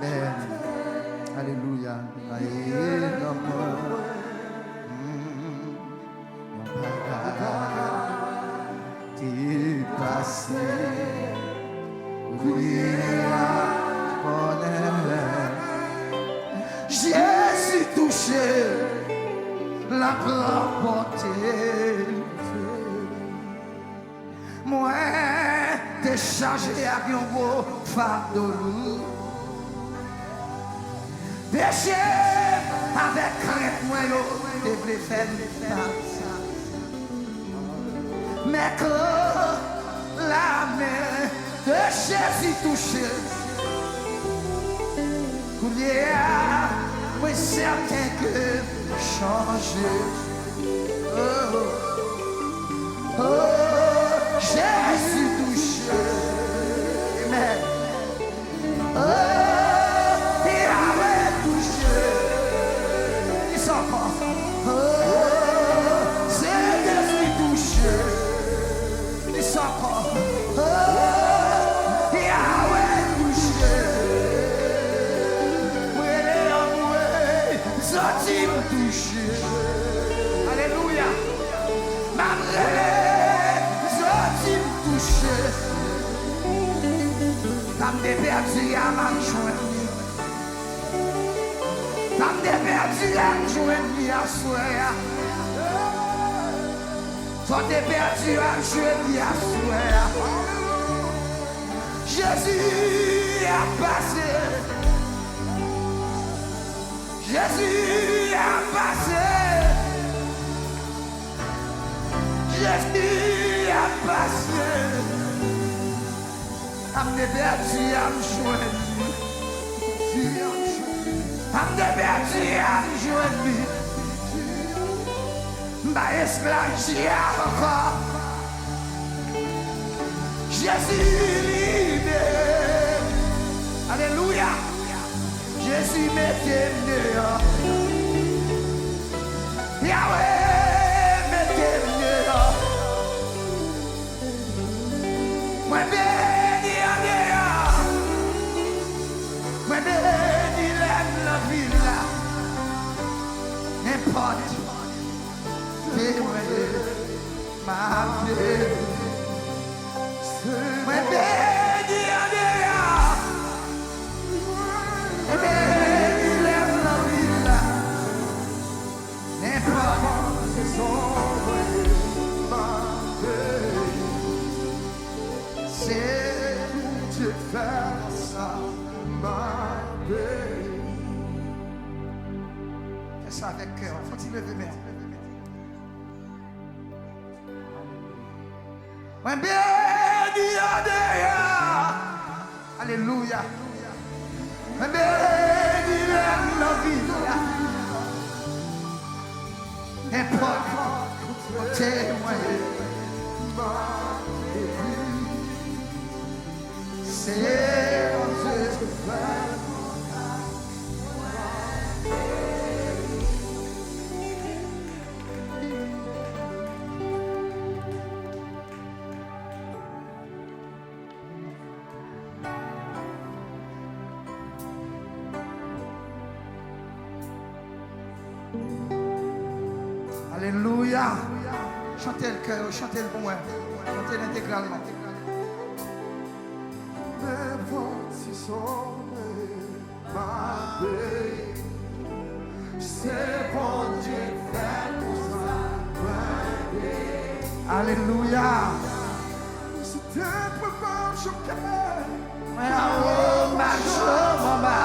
Amen. Alléluia. T'es passé. Jésus touché la grande portée. Moi, t'es chargé avec un beau fardeau lourd. Péché avec crainte, moi, t'es voulu faire ça. Mais que la main de Jésus touchée, oui, certain que changer. Oh, oh, Jésus touché. Amen. Oh, Yahweh touché. Ils sont pas. Oh, c'est Jésus touché. Ils sont pas. Oh, Yahweh touché. Sorti me toucher. Alléluia. Malgré sorti me toucher. T'as me perdu à ma joie. T'as me perdu à me joindre à soi. Toi t'es perdu à me joindre à soi. Jésus a passé. Jésus a passé. Jésus a passé. Amenez perdu à me joindre. Amenez perdu à me joindre. Ma esclavage encore. Jésus libéré. Alléluia. Jésus mettez dehors. Yahweh mettez dehors. Moi béni en dehors. Moi béni la ville là. N'importe. Témoignez ma vie. Moi béni en dehors. Fais ça avec cœur. Faut-il lever main? Moi béni en dehors. Alléluia. Moi béni la vie. N'importe témoigner. C'est mon Dieu. Alléluia. Chantez le cœur, chantez le point, chantez l'intégralement. N'importe si sauvé ma vie, c'est bon Dieu fait pour ça. Alléluia. C'est un peu bon choqué. Oh, ma joie,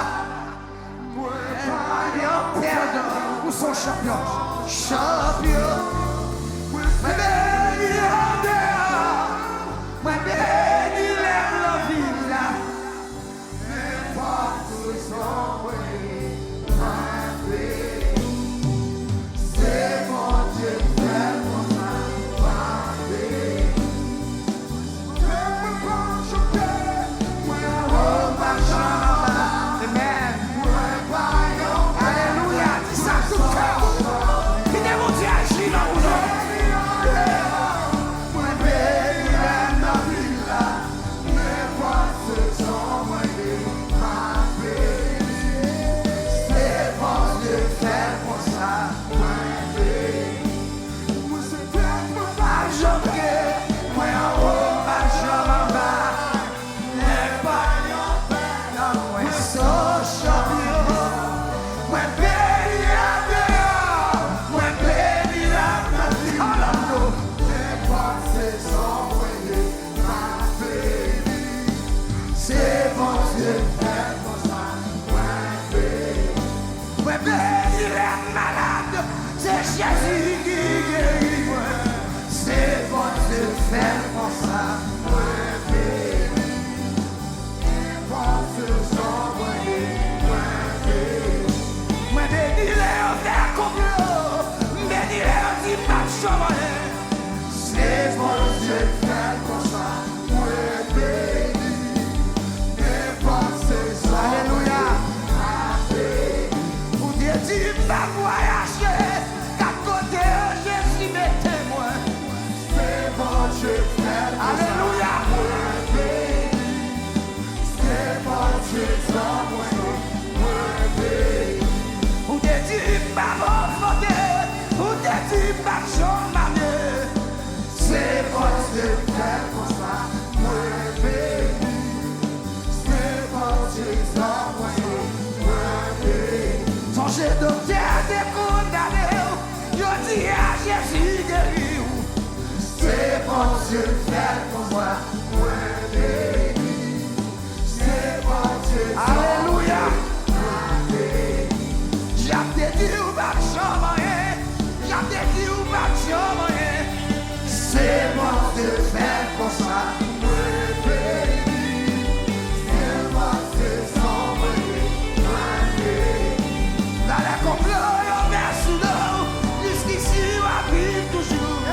perdant, où sont champions? Champion. Moi béni en dehors. Moi béni la ville là. N'importe où sont ma vie. C'est mon Dieu fait pour ma vie. Je peux pas choquer. Moi oh ma chambre. Amen. Alléluia. Dis ça tout cœur. Qui n'est mon Dieu agit dans Jésus qui guérit moi. C'est bon Dieu fait pour ça. Moi béni les faire complot, béni les dit pas chômage. C'est bon Dieu fait pour ça. Alléluia. Pour Dieu dit pas voyager, quatre côtés Jésus m'est témoin. C'est bon Dieu fait. Alléluia. C'est bon Dieu ou des types pas confrontés, ou des types pas chômage. C'est bon Dieu fait pour ça. C'est bon Dieu songez docteur des condamnés, yo dis à Jésus guéri. C'est bon Dieu fait pour moi. C'est bon Dieu. Alléluia. J'ai dit ou pas chômage, j'ai dit ou pas chômage. C'est bon Dieu fait pour ça. Là, la complot, on met sous l'eau, jusqu'ici, on habite toujours.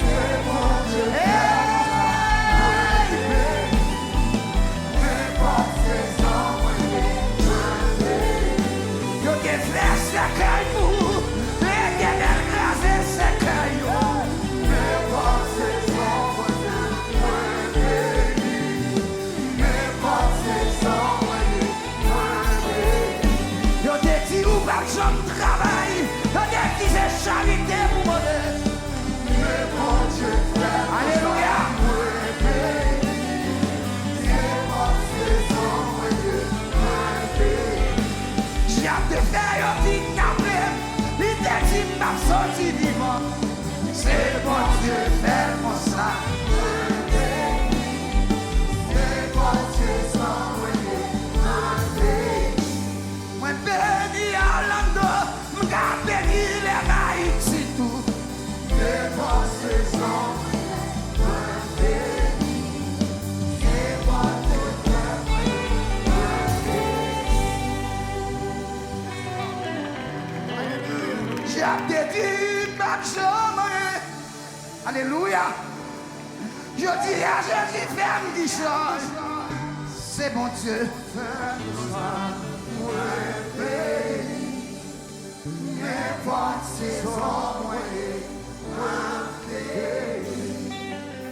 C'est bon Dieu. Yo te fait sa caillou, l'Éternel grâce sa caillou. Yo te dit ou pas que j'en travaille, yo te dit c'est charité pour moi. Alléluia. J'ai te fait un petit café, il te dit m'a sorti vivant. C'est bon Dieu fait pour ça. C'est bon Dieu moi béni à l'ando, m'ga béni les maïs tout. C'est bon saison. J'ai dit ma chômage. Alléluia. Je dis à Jésus, ferme des choses. C'est bon Dieu.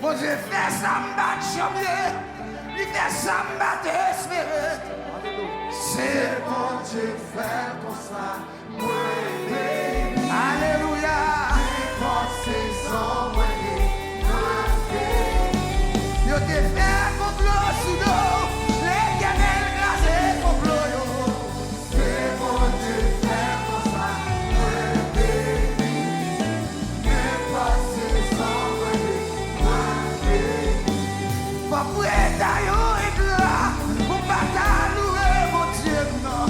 Bon Dieu fait ça me battre chômage. Il fait ça me battre espérer. C'est bon Dieu fait pour ça. Alléluia. Yo te fait complot sous l'eau, l'Éternel grâce complot yo. C'est bon Dieu fait pour ça. Pas pour être yo éclat, pour pas louer mon Dieu non.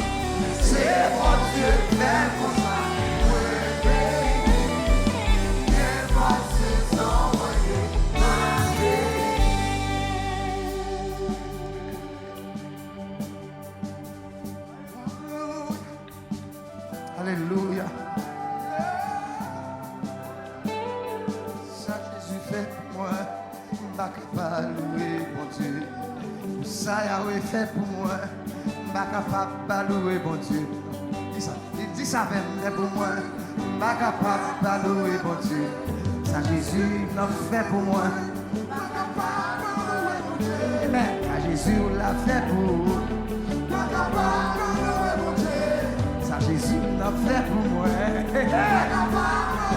C'est bon Dieu fait pour ça. Alléluia. Ça Jésus fait pour moi, je ne vais pas louer mon Dieu. Ça Yahweh fait pour moi, je ne vais pas louer mon Dieu. Dis ça même pour moi, je ne vais pas louer mon Dieu. Ça Jésus l'a fait pour moi. Amen. Ça Jésus l'a fait pour moi. Jésus l'a fait pour moi.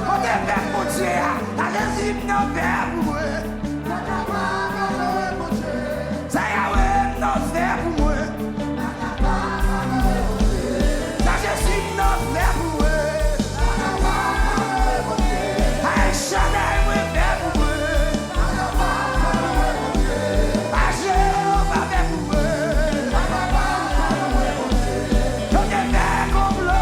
On est fait pour Dieu. Jésus l'a fait pour moi. Ça Yahweh l'a fait pour moi. Ça Jésus l'a fait pour moi. Chanel l'a fait pour moi. Jéhovah fait pour moi. On est fait comme l'eau.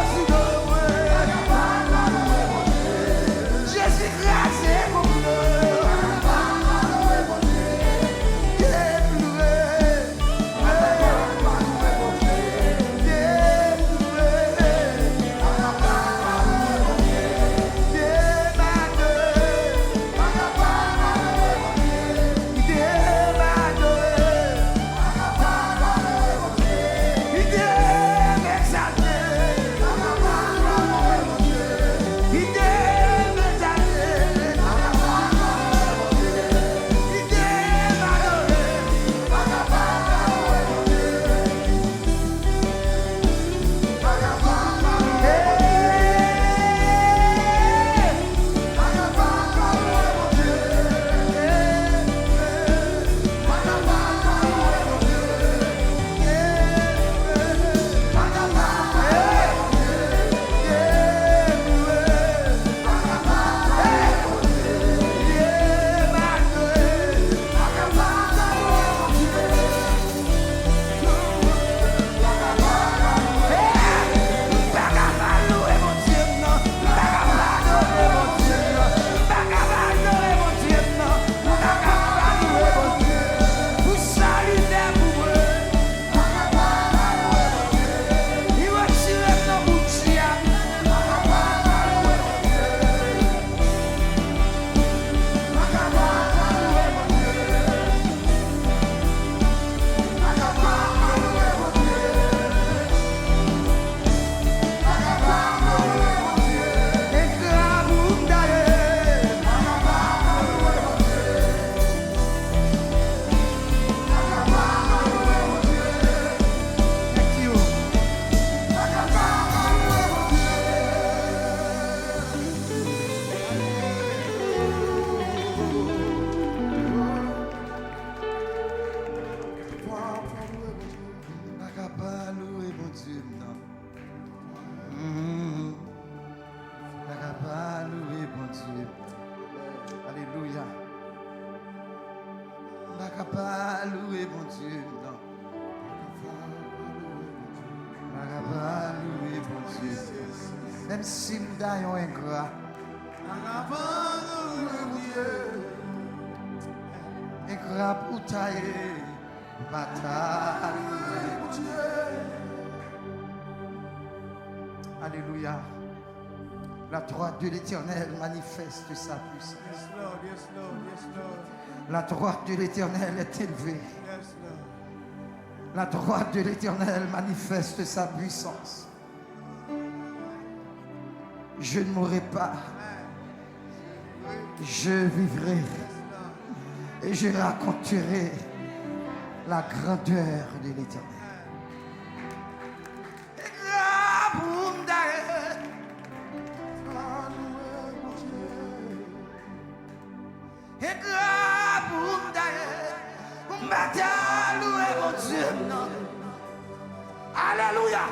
pas louer mon Dieu, non. Pas louer mon Dieu. Même si nous d'ailleurs ingrat. Ingrat pour tailler. Bataille. Alléluia. La droite de l'Éternel manifeste sa puissance. Yes, Lord. Yes, Lord. Yes, Lord. La droite de l'Éternel est élevée. Yes, Lord. La droite de l'Éternel manifeste sa puissance. Je ne mourrai pas. Je vivrai. Et je raconterai la grandeur de l'Éternel. Alléluia.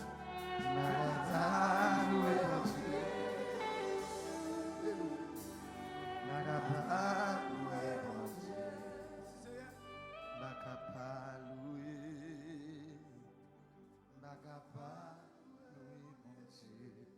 Bagapa, loué mon Dieu.